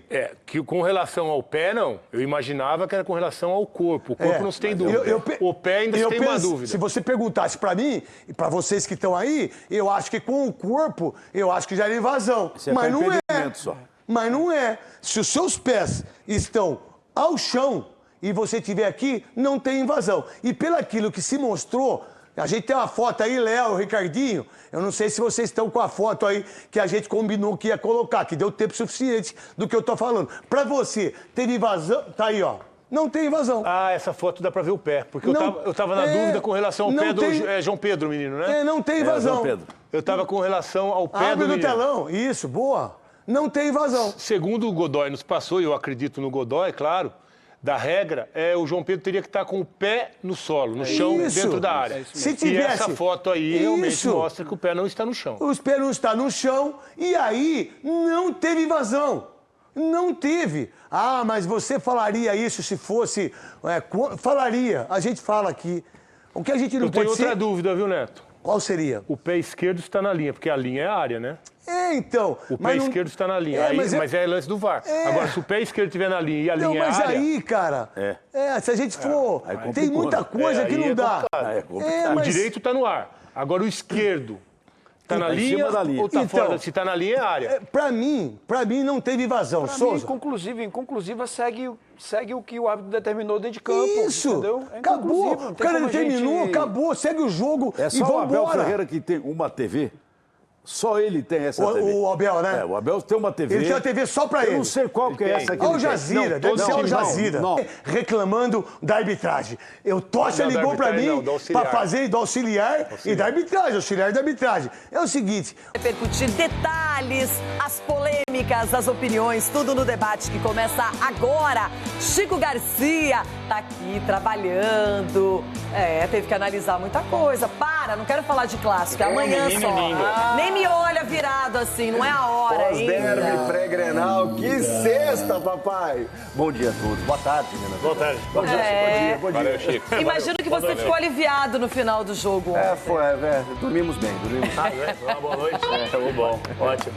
G: Que com relação ao pé, não. Eu imaginava que era com relação ao corpo. O corpo não se tem dúvida. O pé ainda se tem uma dúvida.
F: Se você perguntasse pra mim, e pra vocês que estão aí, eu acho que com o corpo, eu acho que já era invasão. Mas não é.
I: Só.
F: Mas não é. Se os seus pés estão ao chão e você estiver aqui, não tem invasão. E pelo aquilo que se mostrou, a gente tem uma foto aí, Léo, Ricardinho, eu não sei se vocês estão com a foto aí que a gente combinou que ia colocar, que deu tempo suficiente do que eu tô falando. Pra você ter invasão, tá aí, ó. Não tem invasão.
G: Essa foto dá pra ver o pé, porque eu tava na dúvida com relação ao pé do João Pedro, menino, né?
F: Não tem invasão.
I: João Pedro.
G: Eu tava com relação ao pé do
F: Abre no
G: menino.
F: telão, isso, boa. Não tem invasão.
G: Segundo o Godoy nos passou, e eu acredito no Godoy, claro, da regra, o João Pedro teria que estar com o pé no solo, no chão, dentro da área.
F: Se
G: E
F: tivesse...
G: essa foto aí realmente mostra que o pé não está no chão.
F: Os pés não estão no chão e aí não teve invasão. Não teve. Mas você falaria isso se fosse... falaria. A gente fala aqui. O que a gente não pode ser...
G: Eu tenho outra dúvida, viu, Neto?
F: Qual seria?
G: O pé esquerdo está na linha, porque a linha é a área, né?
F: Então...
G: O pé esquerdo está na linha, mas é lance do VAR. Agora, se o pé esquerdo estiver na linha e a linha é a área...
F: Mas aí, cara... se a gente for... tem muita coisa que não dá.
G: O direito está no ar. Agora, o esquerdo... Tá na linha ou tá fora? Se tá na linha, é área.
F: Pra mim não teve invasão, Souza.
J: Conclusiva segue o que o árbitro determinou dentro de campo.
F: Isso!
J: Entendeu?
F: Acabou! O cara determinou, acabou, segue o jogo e
I: só o Abel
F: vambora.
I: Ferreira que tem uma TV. Só ele tem essa TV.
F: O Abel, né?
I: O Abel tem uma TV.
F: Ele tem uma TV só pra ele.
I: Eu não sei qual que é essa aqui.
F: Al Jazeera, deve ser Al Jazeera. Reclamando da arbitragem. O Tocha ligou pra mim pra fazer do auxiliar e da arbitragem, auxiliar da arbitragem. É o seguinte...
K: Repercutir detalhes, as polêmicas, as opiniões, tudo no debate que começa agora. Chico Garcia tá aqui trabalhando. Teve que analisar muita coisa. Não quero falar de clássico, é amanhã só. Nem me olha virado assim, não é a hora ainda.
L: Pós-derby, pré-grenal, que sexta, papai! Bom dia a todos. Boa tarde, menina.
G: Boa tarde.
L: Bom dia.
G: Valeu, Chico.
K: Imagino que você ficou aliviado no final do jogo.
L: Dormimos bem,
G: Uma boa noite. Foi bom, ótimo.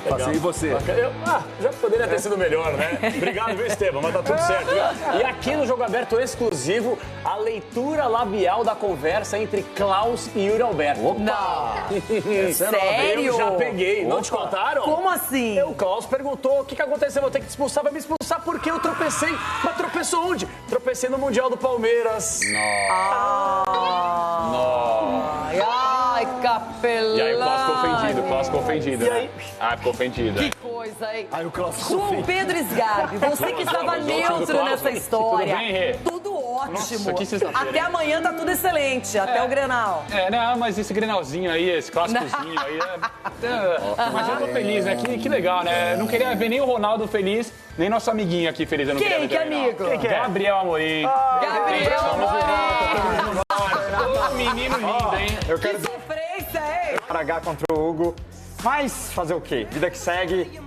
L: Passei e você?
M: Já poderia ter sido melhor, né? Obrigado, viu, Esteban? Mas tá tudo certo. E aqui no Jogo Aberto exclusivo, a leitura labial da conversa entre Klaus e Yuri Alberto.
K: Opa! Não! Sério?
M: Eu já peguei. Não te contaram?
K: Como assim?
M: O Klaus perguntou o que aconteceu, vou ter que te expulsar. Vai me expulsar porque eu tropecei. Mas tropeçou onde? Tropecei no Mundial do Palmeiras.
K: Ai, capelão.
M: E aí o Klaus ficou ofendido,
K: E aí?
M: Ficou ofendido.
K: Que coisa, hein?
L: O Klaus ficou
K: João Pedro Sgarbi, você que estava neutro nessa história.
M: Tudo bem, Rê?
K: Tudo ótimo.
M: que sexta-feira,
K: Até
M: hein?
K: amanhã tá tudo excelente, até o Grenal.
M: Não, mas esse Grenalzinho aí, esse clássicozinho aí, mas eu tô feliz, né? Que legal, né? Eu não queria ver nem o Ronaldo feliz, nem nosso amiguinho aqui feliz. Eu não queria ver
K: Que
M: também,
K: amigo?
M: não. Quem que é? Gabriel Amorim.
K: Gabriel Amorim!
M: Ô, menino lindo, hein?
N: Eu quero
K: Que sofrência, hein?
N: H contra o Hugo. Mas fazer o quê? Vida que segue.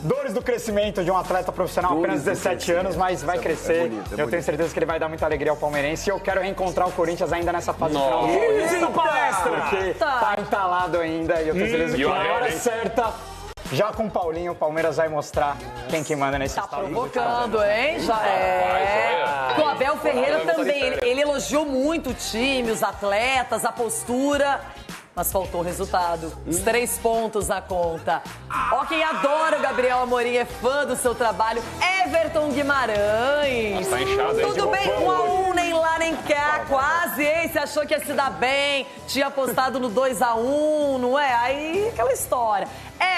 N: Dores do crescimento de um atleta profissional, apenas 17 anos, mas vai crescer. Eu tenho certeza que ele vai dar muita alegria ao palmeirense. E eu quero reencontrar o Corinthians ainda nessa fase final. Porque tá entalado ainda. E eu tenho certeza que na hora certa, já com o Paulinho, o Palmeiras vai mostrar quem que manda nesse estádio.
K: Provocando, hein? Já é. O Abel Ferreira também. Ele elogiou muito o time, os atletas, a postura. Mas faltou o resultado. Os 3 pontos na conta. Ó, quem adora o Gabriel Amorim, é fã do seu trabalho, Everton Guimarães.
M: Tá inchado aí.
K: Tudo bem, 1-1, nem lá nem cá, quase, hein? Você achou que ia se dar bem, tinha apostado no 2-1, não é? Aí, aquela história.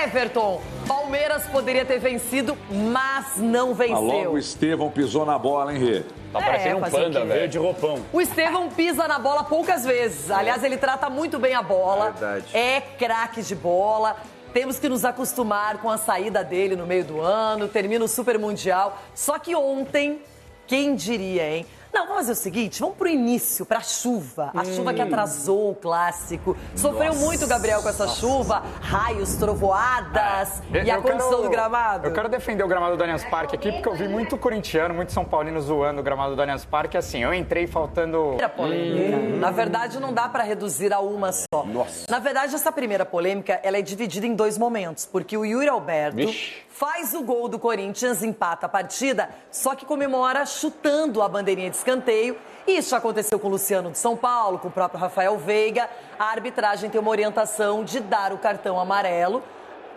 K: Everton, Palmeiras poderia ter vencido, mas não venceu.
O: Logo o Estevão pisou na bola, hein, Rê?
M: Tá parecendo um panda, velho, de roupão.
K: O Estevão pisa na bola poucas vezes. Aliás, ele trata muito bem a bola.
L: Verdade.
K: É craque de bola. Temos que nos acostumar com a saída dele no meio do ano. Termina o Super Mundial. Só que ontem, quem diria, hein? Não, vamos fazer o seguinte, vamos pro início, pra chuva. A chuva que atrasou o clássico. Sofreu muito o Gabriel com essa chuva. Raios, trovoadas e a condição do gramado.
N: Eu quero defender o gramado do Allianz Parque aqui, porque eu vi muito corintiano, muito São Paulino zoando o gramado do Allianz Parque. Assim, eu entrei faltando...
K: Polêmica. Na verdade, não dá para reduzir a uma só.
L: Nossa.
K: Na verdade, essa primeira polêmica, ela é dividida em 2 momentos, porque o Yuri Alberto faz o gol do Corinthians, empata a partida, só que comemora chutando a bandeirinha de escanteio. Isso aconteceu com o Luciano de São Paulo, com o próprio Rafael Veiga. A arbitragem tem uma orientação de dar o cartão amarelo.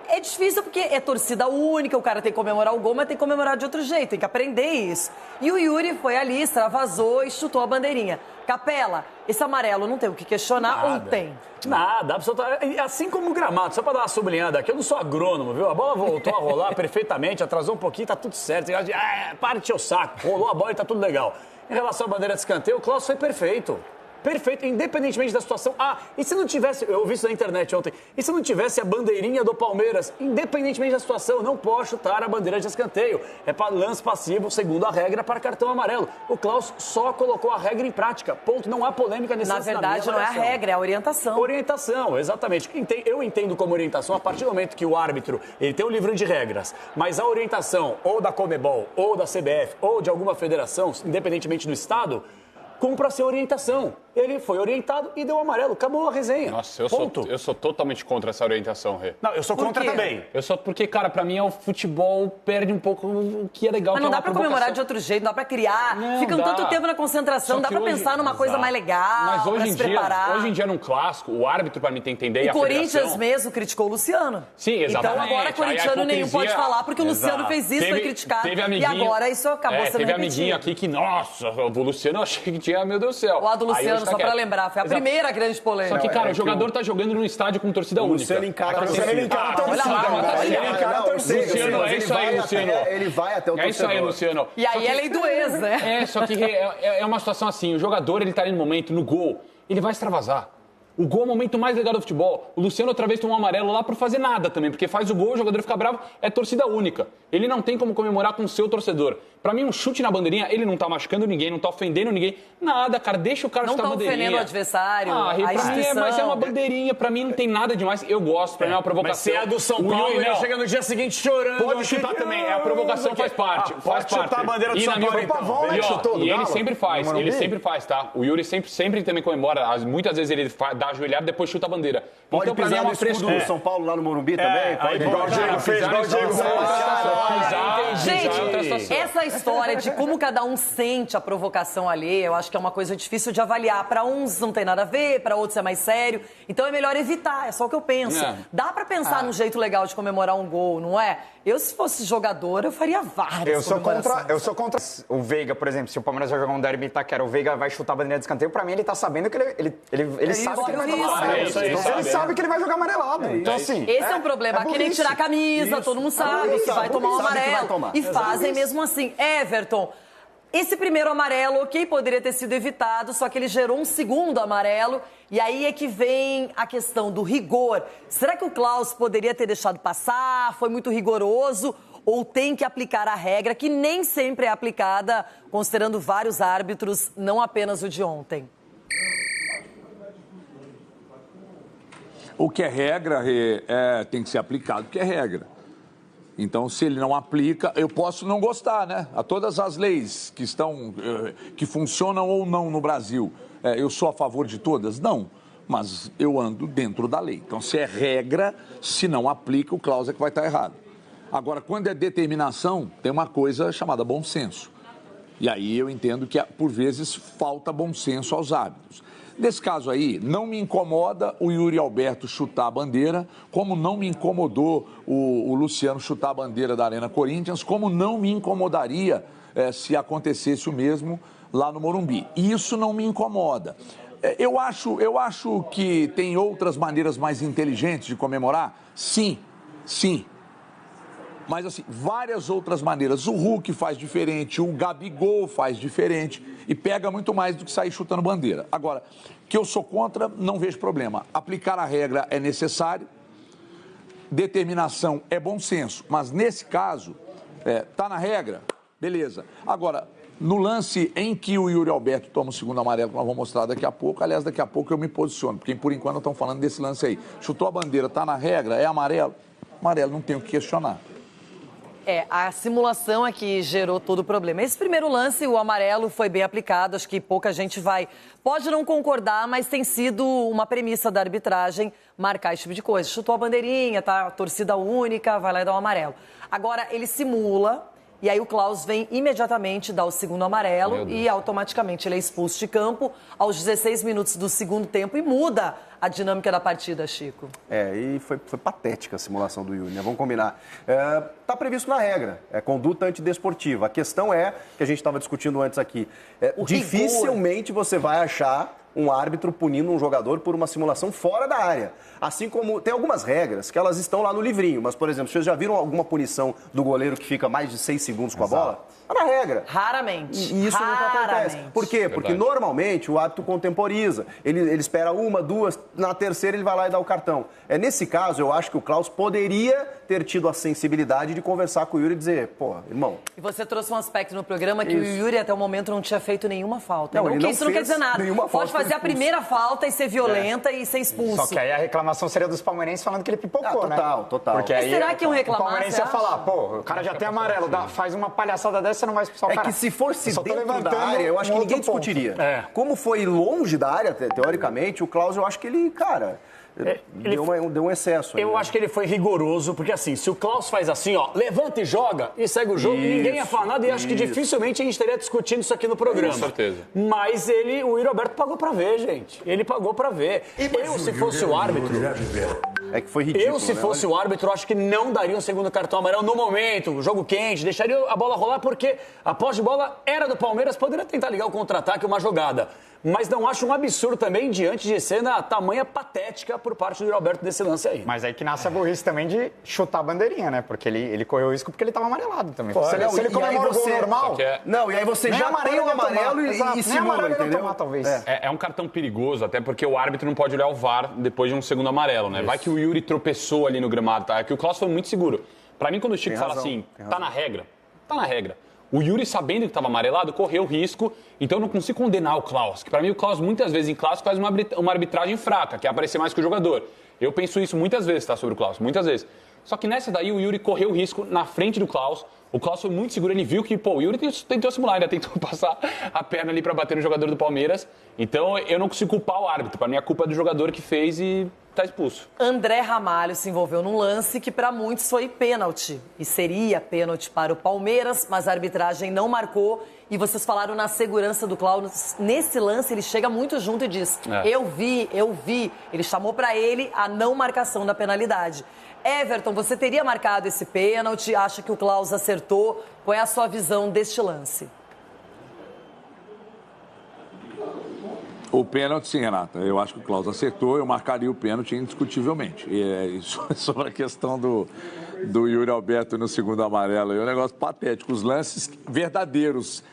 K: É difícil porque é torcida única, o cara tem que comemorar o gol, mas tem que comemorar de outro jeito, tem que aprender isso. E o Yuri foi ali, extravasou e chutou a bandeirinha. Capela, esse amarelo não tem o que questionar ou tem?
M: Nada, absolutamente. Assim como o gramado, só pra dar uma sublinhada aqui, eu não sou agrônomo, viu? A bola voltou a rolar perfeitamente, atrasou um pouquinho, tá tudo certo. Para de encher o saco, rolou a bola e tá tudo legal. Em relação à bandeira de escanteio, o Klaus foi perfeito. Perfeito, independentemente da situação. E se não tivesse, eu ouvi isso na internet ontem, e se não tivesse a bandeirinha do Palmeiras, independentemente da situação, não pode chutar a bandeira de escanteio. É para lance passivo, segundo a regra, para cartão amarelo. O Klaus só colocou a regra em prática. Ponto, não há polêmica nesse lance.
K: Na verdade, não é a regra, é a orientação.
M: Orientação, exatamente. Eu entendo como orientação a partir do momento que o árbitro, ele tem um livro de regras, mas a orientação ou da Conmebol, ou da CBF, ou de alguma federação, independentemente do estado, cumpra a sua orientação. Ele foi orientado e deu amarelo. Acabou a resenha.
P: Nossa, eu sou totalmente contra essa orientação, Rê.
M: Não, eu sou contra também.
P: Eu sou porque, cara, pra mim o futebol perde um pouco o que é legal.
K: Mas não dá pra comemorar de outro jeito, não dá pra criar. Ficam tanto tempo na concentração, dá pra pensar numa coisa mais legal,
P: mas hoje
K: hoje
P: em dia, num clássico, o árbitro, pra mim, tem que entender e a
K: Corinthians
P: federação...
K: mesmo criticou o Luciano.
P: Sim, exatamente.
K: Então agora corintiano nenhum pode falar, porque o Luciano fez isso, foi criticado. E agora isso acabou sendo
P: teve
K: repetido.
P: amiguinho aqui que, nossa, o Luciano eu achei que tinha, meu Deus do céu.
K: O do Luciano, só pra lembrar, foi a primeira grande polêmica.
P: Só que, cara, o jogador tá jogando num estádio com torcida única.
L: Luciano encara a torcida. Ele encara a torcida.
P: Luciano, é isso aí, Luciano.
L: Ele vai até o torcedor.
P: É isso aí, Luciano.
K: E aí é lei do ex, né?
P: Só que é uma situação assim, o jogador, ele tá ali no momento, no gol, ele vai extravasar. O gol é o momento mais legal do futebol. O Luciano outra vez tomou um amarelo lá por fazer nada também, porque faz o gol, o jogador fica bravo, é torcida única. Ele não tem como comemorar com o seu torcedor. Pra mim, um chute na bandeirinha, ele não tá machucando ninguém, não tá ofendendo ninguém. Nada, cara, deixa o cara chutar a bandeirinha.
K: Não tá ofendendo o adversário,
P: a instituição. Mas é uma bandeirinha, pra mim não tem nada demais. Eu gosto, pra mim é uma provocação.
M: Mas se é a do São Paulo, ele chega no dia seguinte chorando.
P: Pode chutar também, a provocação faz parte.
M: Pode chutar a bandeira do São Paulo.
P: E ele sempre faz, tá? O Yuri sempre também comemora. Muitas vezes ele dá ajoelhado, depois chuta a bandeira.
L: Pode
P: então,
L: pisar no escudo do São Paulo lá no Morumbi também? Pode
N: igual o Diego fez, igual o Diego fez.
K: Gente, essa história de como cada um sente a provocação alheia, eu acho que é uma coisa difícil de avaliar. Para uns não tem nada a ver, para outros é mais sério. Então é melhor evitar, é só o que eu penso. Dá para pensar num jeito legal de comemorar um gol, não é? Eu, se fosse jogador, eu faria várias
N: Eu sou contra o Veiga, por exemplo. Se o Palmeiras vai jogar um derby em Itaquera, o Veiga vai chutar a bandeira de escanteio. Pra mim, ele tá sabendo que ele sabe que ele vai tomar amarelo. Ele sabe que ele vai jogar amarelado. Então, assim...
K: Esse é um problema. Que nem tirar a camisa, todo mundo sabe que vai tomar um amarelo. E fazem mesmo assim. Everton, Esse primeiro amarelo, ok, poderia ter sido evitado, só que ele gerou um segundo amarelo. E aí é que vem a questão do rigor. Será que o Klaus poderia ter deixado passar? Foi muito rigoroso? Ou tem que aplicar a regra, que nem sempre é aplicada, considerando vários árbitros, não apenas o de ontem?
O: O que é regra tem que ser aplicado, porque é regra. Então, se ele não aplica, eu posso não gostar, né? A todas as leis que funcionam ou não no Brasil, eu sou a favor de todas? Não, mas eu ando dentro da lei. Então, se é regra, se não aplica, o Klaus é que vai estar errado. Agora, quando é determinação, tem uma coisa chamada bom senso. E aí eu entendo que, por vezes, falta bom senso aos árbitros. Nesse caso aí, não me incomoda o Yuri Alberto chutar a bandeira, como não me incomodou o Luciano chutar a bandeira da Arena Corinthians, como não me incomodaria se acontecesse o mesmo lá no Morumbi. E isso não me incomoda. Eu acho que tem outras maneiras mais inteligentes de comemorar? Sim, sim. Mas, assim, várias outras maneiras. O Hulk faz diferente, o Gabigol faz diferente e pega muito mais do que sair chutando bandeira. Agora, que eu sou contra, não vejo problema. Aplicar a regra é necessário, determinação é bom senso, mas nesse caso, tá na regra, beleza. Agora, no lance em que o Yuri Alberto toma o segundo amarelo, que nós vamos mostrar daqui a pouco, aliás, daqui a pouco eu me posiciono, porque por enquanto estão falando desse lance aí. Chutou a bandeira, tá na regra, é amarelo? Amarelo, não tem o que questionar.
K: A simulação é que gerou todo o problema. Esse primeiro lance, o amarelo, foi bem aplicado. Acho que pouca gente pode não concordar, mas tem sido uma premissa da arbitragem marcar esse tipo de coisa. Chutou a bandeirinha, tá? Torcida única, vai lá e dá um amarelo. Agora, ele simula, e aí o Klaus vem imediatamente dar o segundo amarelo e automaticamente ele é expulso de campo aos 16 minutos do segundo tempo e muda a dinâmica da partida, Chico.
L: E foi patética a simulação do Yuri, né? Vamos combinar. Está previsto na regra, é conduta antidesportiva. A questão é, que a gente estava discutindo antes aqui, dificilmente você vai achar um árbitro punindo um jogador por uma simulação fora da área. Assim como tem algumas regras que elas estão lá no livrinho, mas, por exemplo, vocês já viram alguma punição do goleiro que fica mais de 6 segundos com a bola? Está na regra.
K: Raramente.
L: E isso nunca acontece. Por quê? Porque normalmente o árbitro contemporiza. Ele espera uma, duas, na terceira ele vai lá e dá o cartão. Nesse caso, eu acho que o Klaus poderia ter tido a sensibilidade de conversar com o Yuri e dizer, pô, irmão...
K: E você trouxe um aspecto no programa que o Yuri até o momento não tinha feito nenhuma falta.
L: Isso
K: não quer dizer nada. Pode fazer a primeira falta e ser violenta e ser expulso.
N: Só que aí a reclamação seria dos palmeirenses falando que ele pipocou, né?
L: Total.
N: Porque aí
K: será que iam reclamar?
N: O palmeirense ia falar, pô, o cara já tem amarelo, faz uma palhaçada dessa, você não vai expulsar o cara.
L: Que se fosse dentro da área, eu acho que ninguém discutiria. Como foi longe da área, teoricamente, o Klaus, eu acho que ele, cara... Deu um excesso.
M: Eu acho que ele foi rigoroso, porque assim, se o Klaus faz assim, ó, levanta e joga, e segue o jogo, ninguém ia falar nada, e acho que dificilmente a gente estaria discutindo isso aqui no programa.
D: Com certeza.
M: Mas o Yuri Alberto pagou pra ver, gente. Ele pagou pra ver. Eu, se fosse o árbitro...
L: É que foi ridículo,
M: eu, se fosse o árbitro, acho que não daria um segundo cartão amarelo no momento, jogo quente, deixaria a bola rolar, porque a posse de bola era do Palmeiras, poderia tentar ligar o contra-ataque, uma jogada. Mas não acho um absurdo também, diante de cena tamanha patética por parte do Yuri Alberto desse lance aí.
N: Mas aí que nasce a burrice também de chutar a bandeirinha, né? Porque ele correu o risco porque ele estava amarelado também.
L: Pô,
N: se ele comemora o gol normal...
L: Não, e aí você já tem o amarelo e simula, entendeu?
N: Tomar, talvez.
P: É um cartão perigoso, até porque o árbitro não pode olhar o VAR depois de um segundo amarelo, né? Isso. Vai que o Yuri tropeçou ali no gramado, tá? É que o Klaus foi muito seguro. Pra mim, quando o Chico fala assim, tá na regra, tá na regra. O Yuri, sabendo que estava amarelado, correu o risco, então eu não consigo condenar o Klaus. Que para mim o Klaus, muitas vezes em clássico, faz uma arbitragem fraca, que é aparecer mais que o jogador. Eu penso isso muitas vezes, tá, sobre o Klaus, muitas vezes. Só que nessa daí o Yuri correu o risco na frente do Klaus. O Klaus foi muito seguro, ele viu que, o Yuri tentou simular, ainda tentou passar a perna ali para bater no jogador do Palmeiras. Então eu não consigo culpar o árbitro, para mim a culpa é do jogador que fez e tá expulso.
K: André Ramalho se envolveu num lance que para muitos foi pênalti. E seria pênalti para o Palmeiras, mas a arbitragem não marcou. E vocês falaram na segurança do Klaus. Nesse lance ele chega muito junto e diz, eu vi. Ele chamou para ele a não marcação da penalidade. Everton, você teria marcado esse pênalti? Acha que o Klaus acertou? Qual é a sua visão deste lance?
O: O pênalti, sim, Renata. Eu acho que o Klaus acertou, eu marcaria o pênalti indiscutivelmente. E sobre a questão do Yuri Alberto no segundo amarelo, é um negócio patético. Os lances verdadeiros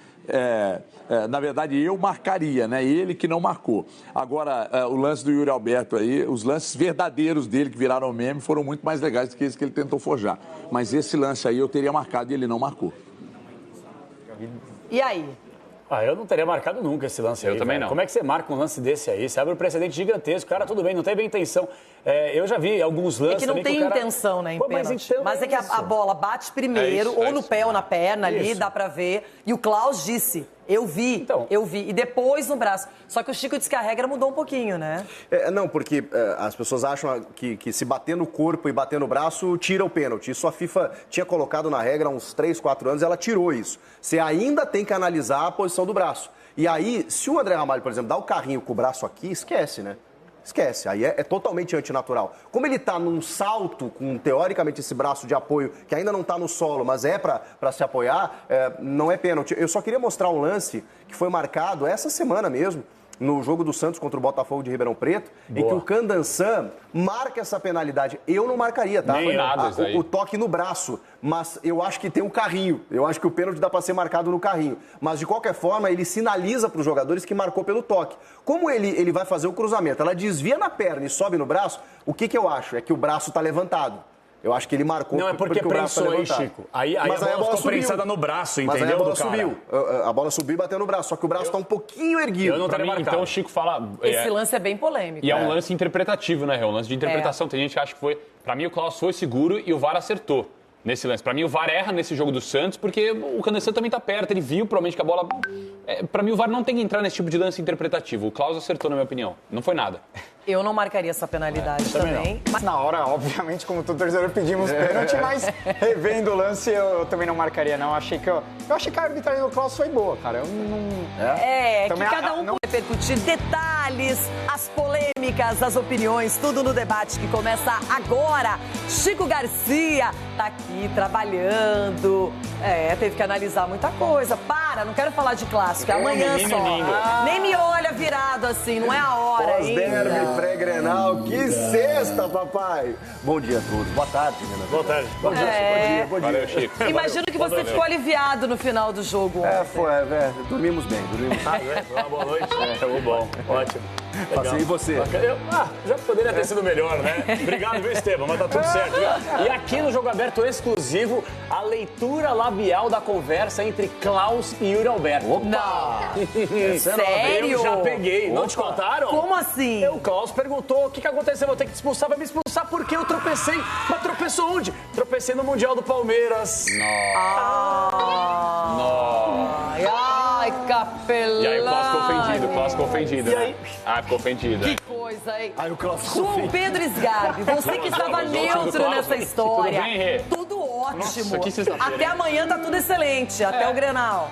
O: na verdade, eu marcaria, né? Ele que não marcou. Agora, o lance do Yuri Alberto aí, os lances verdadeiros dele que viraram meme foram muito mais legais do que esse que ele tentou forjar. Mas esse lance aí eu teria marcado e ele não marcou.
K: E aí?
M: Eu não teria marcado nunca esse lance aí.
P: Eu também não.
M: Como é que você marca um lance desse aí? Você abre um precedente gigantesco. Cara, tudo bem, não teve a intenção. Eu já vi alguns lances.
K: É que não tem intenção, né, em pênalti. Mas é que a bola bate primeiro, ou no pé ou na perna ali, dá pra ver. E o Klaus disse, eu vi. E depois no braço. Só que o Chico disse que a regra mudou um pouquinho, né?
L: Não, porque as pessoas acham que se bater no corpo e bater no braço, tira o pênalti. Isso a FIFA tinha colocado na regra há uns 3, 4 anos, ela tirou isso. Você ainda tem que analisar a posição do braço. E aí, se o André Ramalho, por exemplo, dá o carrinho com o braço aqui, esquece, né? Esquece, aí é totalmente antinatural. Como ele está num salto, com teoricamente esse braço de apoio, que ainda não está no solo, mas é para se apoiar, não é pênalti. Eu só queria mostrar um lance que foi marcado essa semana mesmo, no jogo do Santos contra o Botafogo de Ribeirão Preto, em que o Candançan marca essa penalidade. Eu não marcaria, tá?
P: Nem nada isso aí.
L: O toque no braço, mas eu acho que tem um carrinho. Eu acho que o pênalti dá para ser marcado no carrinho. Mas, de qualquer forma, ele sinaliza para os jogadores que marcou pelo toque. Como ele vai fazer o cruzamento, ela desvia na perna e sobe no braço, o que eu acho? É que o braço está levantado. Eu acho que ele marcou.
M: Não, é porque
L: o braço tá
M: prensou aí,
L: levantado.
M: Chico. Aí a bola ficou prensada no braço, entendeu?
L: Mas aí a bola subiu. A bola subiu e bateu no braço. Só que o braço está um pouquinho erguido.
P: Eu não teria marcado. Então o Chico fala...
K: Esse lance é bem polêmico.
P: E é um lance interpretativo, né, Rê? Um lance de interpretação. Tem gente que acha que foi... Pra mim, o Klaus foi seguro e o VAR acertou nesse lance. Pra mim, o VAR erra nesse jogo do Santos, porque o Candançan também tá perto. Ele viu, provavelmente, que a bola... Pra mim, o VAR não tem que entrar nesse tipo de lance interpretativo. O Klaus acertou, na minha opinião. Não foi nada.
K: Eu não marcaria essa penalidade também.
N: Mas na hora, obviamente, como todo torcedor, pedimos pênalti, mas revendo o lance, eu também não marcaria, não. Eu achei que a arbitragem do Klaus foi boa, cara. Eu não...
K: Que cada um pode repercutir detalhes, as polêmicas, as opiniões, tudo no debate que começa agora. Chico Garcia tá aqui trabalhando. Teve que analisar muita coisa. Não quero falar de clássico, é amanhã só. Nem me olha virado assim, não é a hora ainda.
L: Pré-Grenal, que sexta, papai! Bom dia a todos. Boa tarde, Renan.
M: Boa tarde.
L: Bom dia.
P: Valeu, Chico.
K: Imagino que você ficou aliviado no final do jogo ontem.
L: Dormimos bem,
M: Foi uma boa noite. Foi bom, ótimo.
L: Passei e você?
M: Já poderia ter sido melhor, né? Obrigado, viu, Esteban? Mas tá tudo certo. E aqui no Jogo Aberto exclusivo, a leitura labial da conversa entre Klaus e Yuri Alberto.
K: Não! Sério?
M: Eu já peguei. Não te contaram?
K: Como assim?
M: O Klaus perguntou o que aconteceu, vou ter que te expulsar. Vai me expulsar porque eu tropecei. Mas tropeçou onde? Tropecei no Mundial do Palmeiras.
K: Ai, capelão.
P: E aí o Klaus ficou ofendido.
M: E aí?
P: Ficou ofendido.
K: Que coisa, hein?
L: Aí o Klaus ficou
K: João
L: ofendido.
K: Pedro Sgarbi, você que estava neutro nessa história.
P: Tudo bem, Rê?
K: Tudo ótimo.
P: Nossa, que sexta-feira,
K: Até
P: hein?
K: amanhã tá tudo excelente, até o Grenal.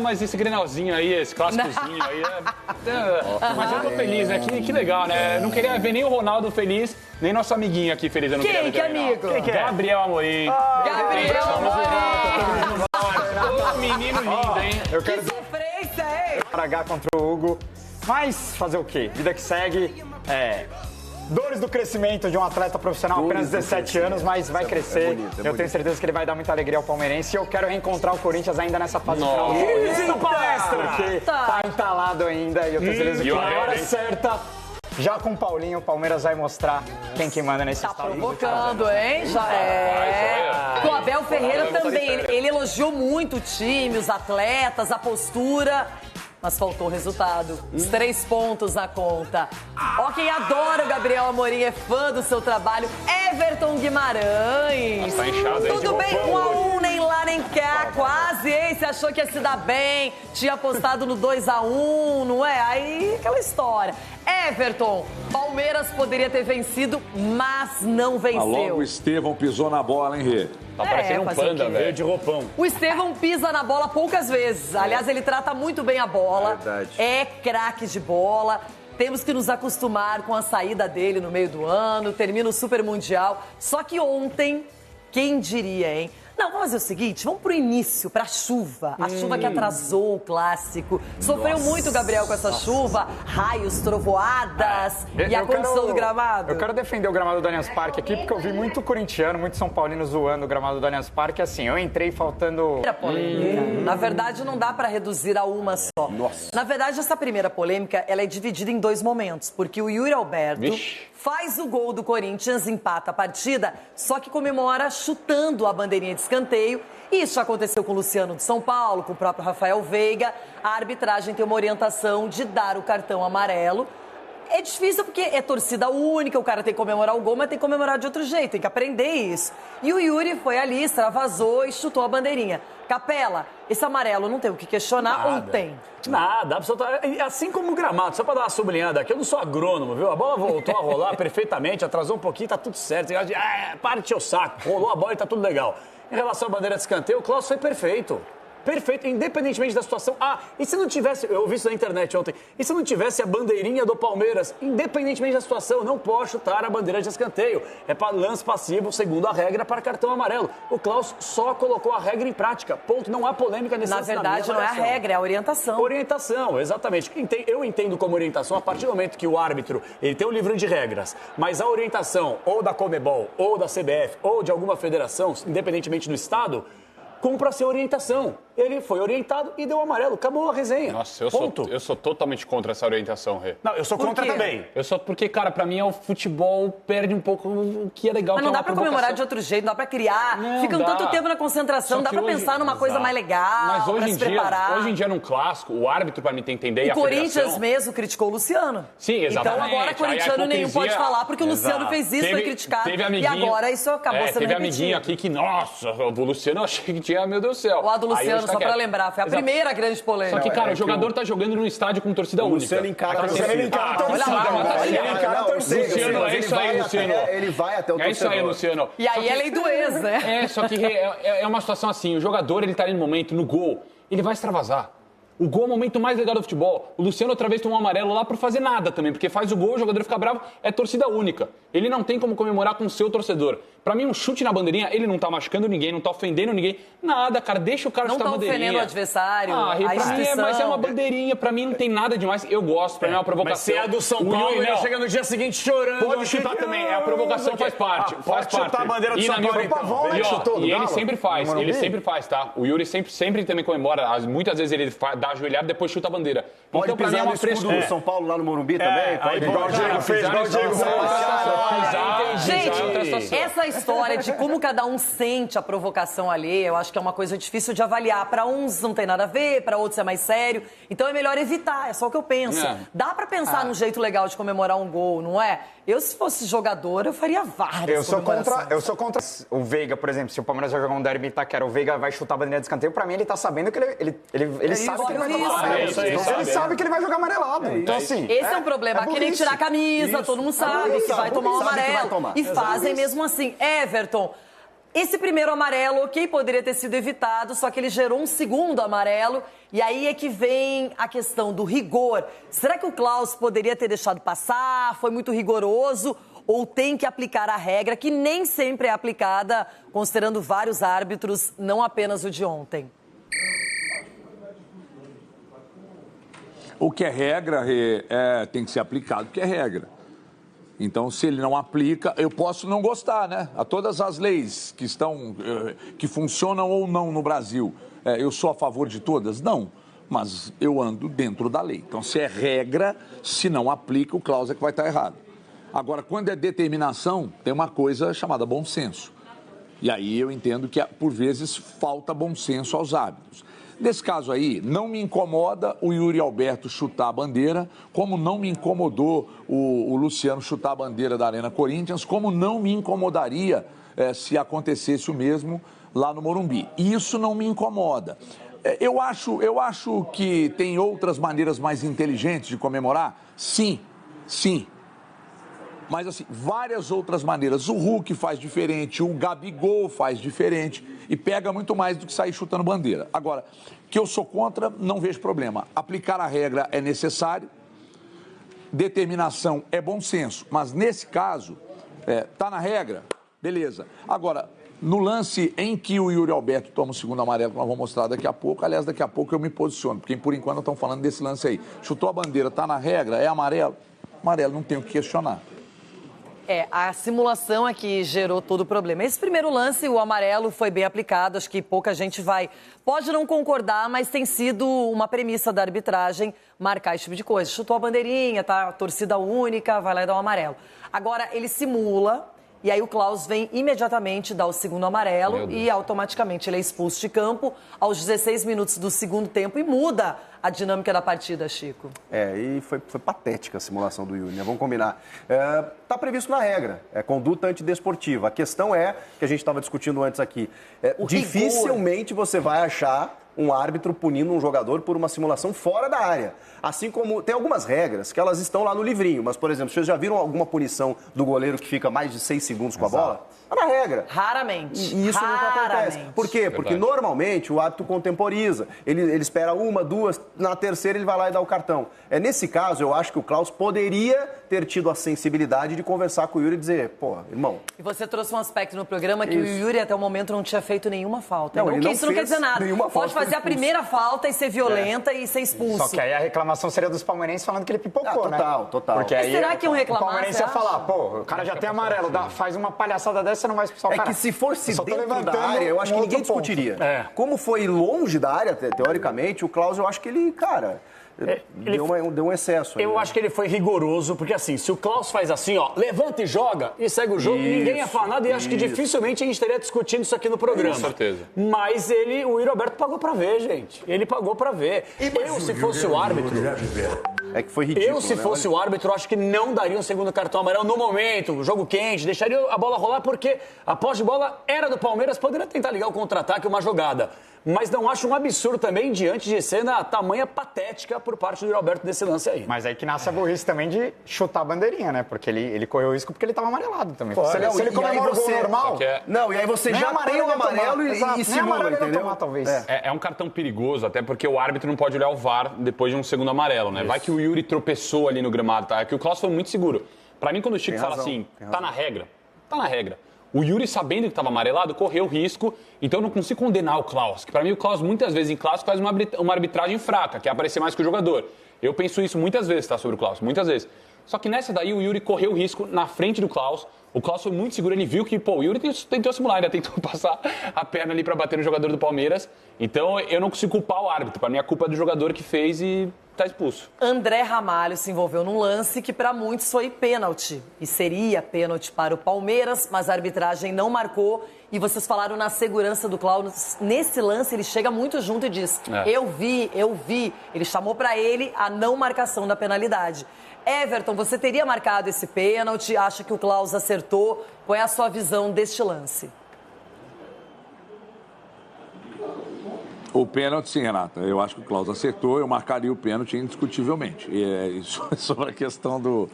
P: Mas esse Grenalzinho aí, esse clássicozinho aí, mas eu tô feliz, né? Que legal, né? Não queria ver nem o Ronaldo feliz, nem nosso amiguinho aqui feliz. Eu não queria ver
K: Que
P: também,
K: amigo?
P: não.
M: Quem que é?
P: Gabriel Amorim.
K: Gabriel Amorim!
P: Ô, menino lindo, hein?
N: Eu quero
K: Que sofrência, hein?
N: H contra o Hugo. Mas fazer o quê? Vida que segue. Dores do crescimento de um atleta profissional, apenas 17 anos, mas vai crescer. Eu tenho certeza que ele vai dar muita alegria ao palmeirense. E eu quero reencontrar o Corinthians ainda nessa fase final.
M: Isso, palestra!
N: Porque tá entalado ainda e eu tenho certeza que na hora
P: hein?
N: certa, já com o Paulinho, o Palmeiras vai mostrar quem manda nesse
K: Tá provocando, hein? Já O Abel Ferreira também, ele elogiou muito o time, os atletas, a postura. Mas faltou o resultado. Os 3 pontos na conta. Quem adora o Gabriel Amorim, é fã do seu trabalho. Everton Guimarães.
P: Tá inchado, hein?
K: Tudo bem, 1-1, nem lá nem cá. Quase, hein? Você achou que ia se dar bem. Tinha apostado no 2-1, não é? Aí, aquela história. Everton, Palmeiras poderia ter vencido, mas não venceu.
O: Logo o Estevão pisou na bola, hein, Rê?
P: Tá parecendo um panda, velho.
M: De roupão.
K: O Estevão pisa na bola poucas vezes. Aliás, ele trata muito bem a bola.
L: Verdade.
K: É craque de bola. Temos que nos acostumar com a saída dele no meio do ano. Termina o Super Mundial. Só que ontem, quem diria, hein? Não, vamos fazer o seguinte, vamos pro início, pra chuva. A chuva que atrasou o clássico. Sofreu muito o Gabriel com essa chuva, raios, trovoadas e a condição do gramado.
N: Eu quero defender o gramado do Allianz Parque aqui, porque eu vi muito corintiano, muito São Paulino zoando o gramado do Allianz Parque. Assim, eu entrei faltando...
K: Polêmica. Na verdade, não dá pra reduzir a uma só.
L: Nossa.
K: Na verdade, essa primeira polêmica, ela é dividida em dois momentos, porque o Yuri Alberto faz o gol do Corinthians, empata a partida, só que comemora chutando a bandeirinha de escanteio. Isso aconteceu com o Luciano de São Paulo, com o próprio Rafael Veiga. A arbitragem tem uma orientação de dar o cartão amarelo. É difícil porque é torcida única, o cara tem que comemorar o gol, mas tem que comemorar de outro jeito, tem que aprender isso. E o Yuri foi ali, extravasou e chutou a bandeirinha. Capela, esse amarelo não tem o que questionar ou tem?
M: Nada, absolutamente. Assim como o gramado, só pra dar uma sublinhada aqui, eu não sou agrônomo, viu? A bola voltou a rolar perfeitamente, atrasou um pouquinho, tá tudo certo. Para de encher o saco, rolou a bola e tá tudo legal. Em relação à bandeira de escanteio, o Klaus foi perfeito. Perfeito, independentemente da situação. E se não tivesse, eu ouvi isso na internet ontem, e se não tivesse a bandeirinha do Palmeiras, independentemente da situação, não pode chutar a bandeira de escanteio. É para lance passivo, segundo a regra, para cartão amarelo. O Klaus só colocou a regra em prática. Ponto, não há polêmica nesse lance.
K: Na verdade, não é a regra, é a orientação.
M: Orientação, exatamente. Eu entendo como orientação a partir do momento que o árbitro, ele tem um livro de regras, mas a orientação ou da Conmebol, ou da CBF, ou de alguma federação, independentemente do estado, cumpra a sua orientação. Ele foi orientado e deu amarelo. Acabou a resenha.
P: Nossa, eu sou totalmente contra essa orientação, Rê.
M: Não, eu sou contra também.
P: Porque, cara, pra mim o futebol perde um pouco o que é legal.
K: Mas não dá pra comemorar de outro jeito, não dá pra criar. Fica tanto tempo na concentração, não dá pra pensar numa coisa mais legal,
P: mas hoje
K: pra se preparar.
P: Hoje em dia, num clássico, o árbitro, pra mim, tem que entender.
K: O Corinthians mesmo criticou o Luciano.
P: Sim, exatamente.
K: Então agora corintiano nenhum pode falar, porque o Luciano fez isso, foi criticado. E agora isso acabou sendo
P: teve
K: repetido.
P: amiguinho aqui que, nossa, o Luciano eu achei que tinha, meu Deus do céu.
K: O lado do Luciano, só pra lembrar, foi a primeira grande polêmica.
P: Só que, cara, o jogador tá jogando num estádio com torcida única.
L: Luciano encara a torcida.
P: Ele encara a torcida. Luciano, é isso aí, Luciano.
L: Ele vai até o torcedor.
P: É isso aí, Luciano.
K: E aí é lei do ex, né?
P: Só que é uma situação assim, o jogador, ele tá ali no momento, no gol, ele vai extravasar. O gol é o momento mais legal do futebol. O Luciano outra vez tomou um amarelo lá por fazer nada também, porque faz o gol, o jogador fica bravo, é torcida única. Ele não tem como comemorar com o seu torcedor. Pra mim, um chute na bandeirinha, ele não tá machucando ninguém, não tá ofendendo ninguém. Nada, cara, deixa o cara chutar a bandeirinha.
K: Não tá ofendendo o adversário,
P: a
K: instituição.
P: Pra mim mas é uma bandeirinha, pra mim não tem nada demais. Eu gosto, pra mim é uma provocação.
M: Mas se é a do São Paulo, ele chega no dia seguinte chorando.
P: Pode chutar também, a provocação faz parte.
M: Pode chutar a bandeira do São Paulo, então.
P: E ele sempre faz, tá? O Yuri sempre também comemora. Muitas vezes ele dá ajoelhado e depois chuta a bandeira.
L: Pode
P: então,
L: pisar no escudo do São Paulo lá no Morumbi também? Pode
M: igual o Diego fez, igual o Diego fez.
K: Gente, essa história de como cada um sente a provocação alheia, eu acho que é uma coisa difícil de avaliar. Para uns não tem nada a ver, para outros é mais sério. Então é melhor evitar, é só o que eu penso. Dá para pensar num jeito legal de comemorar um gol, não é? Eu, se fosse jogador, eu faria várias
N: Eu sou contra o Veiga, por exemplo. Se o Palmeiras vai jogar um derby em Itaquera, o Veiga vai chutar a bandeira de escanteio, pra mim ele tá sabendo que ele sabe que ele vai tomar amarelo. Ele sabe que ele vai jogar amarelado. Então, assim...
K: Esse é um problema. Que nem tirar a camisa, todo mundo sabe que vai tomar um amarelo. E fazem mesmo assim. Everton, esse primeiro amarelo, ok, poderia ter sido evitado, só que ele gerou um segundo amarelo. E aí é que vem a questão do rigor. Será que o Klaus poderia ter deixado passar? Foi muito rigoroso? Ou tem que aplicar a regra, que nem sempre é aplicada, considerando vários árbitros, não apenas o de ontem?
O: O que é regra tem que ser aplicado, porque é regra. Então, se ele não aplica, eu posso não gostar, né? A todas as leis que funcionam ou não no Brasil. Eu sou a favor de todas? Não. Mas eu ando dentro da lei. Então, se é regra, se não aplica, o Klaus é que vai estar errado. Agora, quando é determinação, tem uma coisa chamada bom senso. E aí eu entendo que, por vezes, falta bom senso aos árbitros. Nesse caso aí, não me incomoda o Yuri Alberto chutar a bandeira, como não me incomodou o Luciano chutar a bandeira da Arena Corinthians, como não me incomodaria se acontecesse o mesmo lá no Morumbi. Isso não me incomoda. Eu acho que tem outras maneiras mais inteligentes de comemorar? Sim. Mas, assim, várias outras maneiras. O Hulk faz diferente, o Gabigol faz diferente e pega muito mais do que sair chutando bandeira. Agora, que eu sou contra, não vejo problema. Aplicar a regra é necessário, determinação é bom senso, mas nesse caso, tá na regra, beleza. Agora, No lance em que o Yuri Alberto toma o segundo amarelo, que nós vamos mostrar daqui a pouco, aliás, daqui a pouco eu me posiciono, porque por enquanto estão falando desse lance aí. Chutou a bandeira, está na regra, é amarelo? Amarelo, não tem o que questionar.
K: A simulação é que gerou todo o problema. Esse primeiro lance, o amarelo, foi bem aplicado. Acho que pouca gente pode não concordar, mas tem sido uma premissa da arbitragem marcar esse tipo de coisa. Chutou a bandeirinha, tá? Torcida única, vai lá e dá um amarelo. Agora, ele simula, e aí o Klaus vem imediatamente dar o segundo amarelo e automaticamente ele é expulso de campo aos 16 minutos do segundo tempo e muda a dinâmica da partida, Chico.
L: E foi patética a simulação do Yuri, né? Vamos combinar. Está previsto na regra, é conduta antidesportiva. A questão é, que a gente estava discutindo antes aqui, dificilmente você vai achar um árbitro punindo um jogador por uma simulação fora da área. Assim como tem algumas regras que elas estão lá no livrinho, mas, por exemplo, vocês já viram alguma punição do goleiro que fica mais de 6 segundos com a bola? Está na regra.
K: Raramente.
L: E isso nunca acontece. Por quê? Porque normalmente o árbitro contemporiza. Ele espera uma, duas, na terceira ele vai lá e dá o cartão. Nesse caso, eu acho que o Klaus poderia ter tido a sensibilidade de conversar com o Yuri e dizer, pô, irmão...
K: E você trouxe um aspecto no programa que o Yuri até o momento não tinha feito nenhuma falta.
L: Isso
K: não quer dizer nada. Pode fazer a primeira falta e ser violenta e ser expulso.
N: Só que aí a reclamação seria dos palmeirenses falando que ele pipocou, né?
L: Total.
N: Porque aí
K: será que iam reclamar?
N: O palmeirense ia falar, pô, o cara já tem amarelo, faz uma palhaçada dessa, você não vai expulsar o cara.
L: Que se fosse dentro da área, eu acho que ninguém discutiria. Como foi longe da área, teoricamente, o Klaus, eu acho que ele, deu um excesso.
M: Eu acho que ele foi rigoroso, porque assim, se o Klaus faz assim, ó, levanta e joga e segue o jogo, ninguém ia falar nada e acho que dificilmente a gente estaria discutindo isso aqui no programa.
P: Com certeza.
M: Mas o Yuri Alberto pagou pra ver, gente. Ele pagou pra ver. Se fosse o árbitro...
L: É que foi ridículo.
M: Se fosse o árbitro, acho que não daria um segundo cartão amarelo no momento, jogo quente, deixaria a bola rolar, porque a posse de bola era do Palmeiras, poderia tentar ligar o contra-ataque, uma jogada. Mas não acho um absurdo também, diante de cena tamanha patética por parte do Roberto desse lance aí.
N: Mas aí que nasce a burrice também de chutar a bandeirinha, né? Porque ele correu o risco porque ele estava amarelado também.
L: Pô,
N: se ele comemora o gol normal...
L: Não, e aí você já tem o amarelo e simula, entendeu?
N: Tomar, talvez.
P: É um cartão perigoso, até porque o árbitro não pode olhar o VAR depois de um segundo amarelo, né? Isso. Vai que o Yuri tropeçou ali no gramado, tá? É que o Klaus foi muito seguro. Pra mim, quando o Chico fala assim, tá na regra. O Yuri, sabendo que estava amarelado, correu risco, então eu não consigo condenar o Klaus. Que para mim o Klaus, muitas vezes em clássico, faz uma arbitragem fraca, que é aparecer mais que o jogador. Eu penso isso muitas vezes, tá, sobre o Klaus, muitas vezes. Só que nessa daí o Yuri correu risco na frente do Klaus. O Klaus foi muito seguro, ele viu que, o Yuri tentou simular, ainda tentou passar a perna ali para bater no jogador do Palmeiras. Então eu não consigo culpar o árbitro, para mim a culpa é do jogador que fez e tá expulso.
K: André Ramalho se envolveu num lance que para muitos foi pênalti. E seria pênalti para o Palmeiras, mas a arbitragem não marcou. E vocês falaram na segurança do Klaus. Nesse lance ele chega muito junto e diz, eu vi. Ele chamou para ele a não marcação da penalidade. Everton, você teria marcado esse pênalti? Acha que o Klaus acertou? Qual é a sua visão deste lance?
O: O pênalti, sim, Renata. Eu acho que o Klaus acertou, eu marcaria o pênalti indiscutivelmente. E sobre a questão do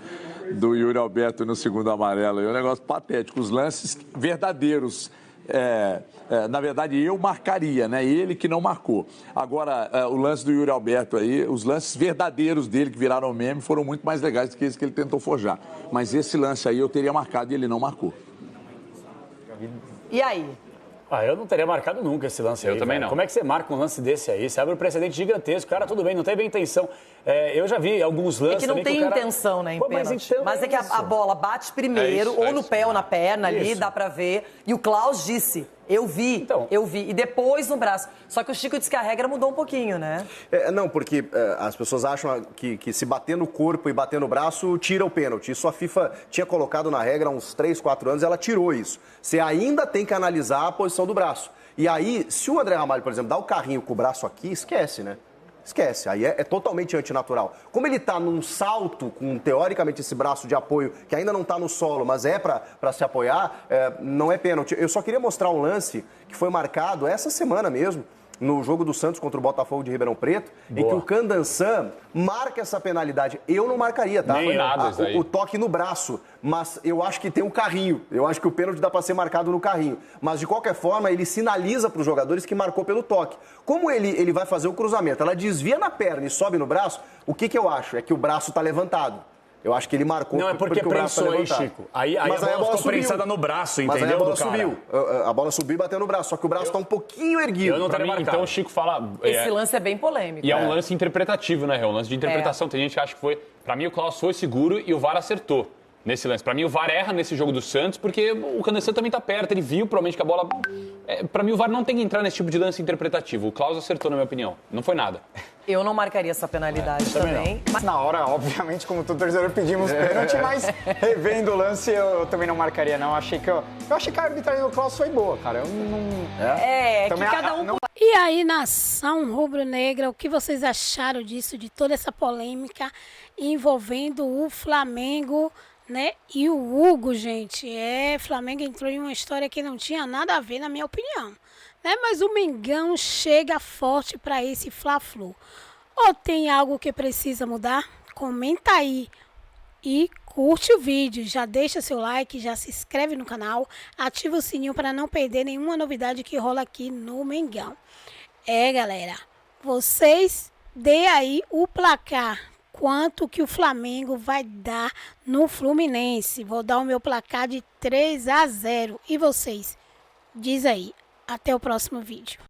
O: Yuri Alberto no segundo amarelo, é um negócio patético. Os lances verdadeiros, na verdade, eu marcaria, né? Ele que não marcou. Agora, o lance do Yuri Alberto aí, os lances verdadeiros dele, que viraram meme, foram muito mais legais do que esse que ele tentou forjar. Mas esse lance aí eu teria marcado e ele não marcou.
K: E aí?
M: Eu não teria marcado nunca esse lance aí.
P: Eu também não.
M: Como é que você marca um lance desse aí? Você abre um precedente gigantesco. Cara, tudo bem, não teve intenção. Eu já vi alguns lances.
K: É que não tem intenção, né, em pênalti. Mas é que a bola bate primeiro, ou no pé ou na perna ali, dá pra ver. E o Klaus disse, eu vi. E depois no braço. Só que o Chico disse que a regra mudou um pouquinho, né?
L: Não, porque as pessoas acham que se bater no corpo e bater no braço, tira o pênalti. Isso a FIFA tinha colocado na regra há uns 3, 4 anos, ela tirou isso. Você ainda tem que analisar a posição do braço. E aí, se o André Ramalho, por exemplo, dá o carrinho com o braço aqui, esquece, né? Esquece, aí é totalmente antinatural. Como ele está num salto, com teoricamente esse braço de apoio, que ainda não está no solo, mas é para se apoiar, não é pênalti. Eu só queria mostrar um lance que foi marcado essa semana mesmo, no jogo do Santos contra o Botafogo de Ribeirão Preto, em que o Candançan marca essa penalidade. Eu não marcaria, tá?
P: Nem nada isso aí.
L: O toque no braço, mas eu acho que tem um carrinho. Eu acho que o pênalti dá para ser marcado no carrinho. Mas, de qualquer forma, ele sinaliza para os jogadores que marcou pelo toque. Como ele vai fazer o cruzamento, ela desvia na perna e sobe no braço, o que eu acho? É que o braço está levantado. Eu acho que ele marcou
M: Não, é porque
L: o braço
M: prensou aí,
L: levantado.
M: Chico. Aí
L: Mas
M: a bola ficou prensada no braço,
L: Mas aí
M: entendeu,
L: a bola
M: do cara?
L: subiu. A bola subiu e bateu no braço, só que o braço tá um pouquinho erguido.
M: Eu não
P: Pra
M: teria
P: mim,
M: marcado.
P: então o Chico fala...
K: Esse lance é bem polêmico.
P: E é um lance interpretativo, né, Rê? Um lance de interpretação. Tem gente que acha que foi... Pra mim, o Klaus foi seguro e o VAR acertou nesse lance. Pra mim, o VAR erra nesse jogo do Santos, porque o Canesan também tá perto. Ele viu, provavelmente, que a bola... Pra mim, o VAR não tem que entrar nesse tipo de lance interpretativo. O Klaus acertou, na minha opinião. Não foi nada.
K: Eu não marcaria essa penalidade também.
N: Mas na hora, obviamente, como todo torcedor, pedimos pênalti, mas revendo o lance, eu também não marcaria, não. Eu achei que a arbitragem do Klaus foi boa, cara. Eu não...
K: É,
N: Também
K: que cada um...
A: E aí, nação rubro-negra, o que vocês acharam disso, de toda essa polêmica envolvendo o Flamengo, né? E o Hugo, gente. Flamengo entrou em uma história que não tinha nada a ver, na minha opinião. Né? Mas o Mengão chega forte para esse Fla-Flu. Ou tem algo que precisa mudar? Comenta aí e curte o vídeo. Já deixa seu like, já se inscreve no canal, ativa o sininho para não perder nenhuma novidade que rola aqui no Mengão. Galera, vocês dê aí o placar. Quanto que o Flamengo vai dar no Fluminense? Vou dar o meu placar de 3-0. E vocês? Diz aí. Até o próximo vídeo.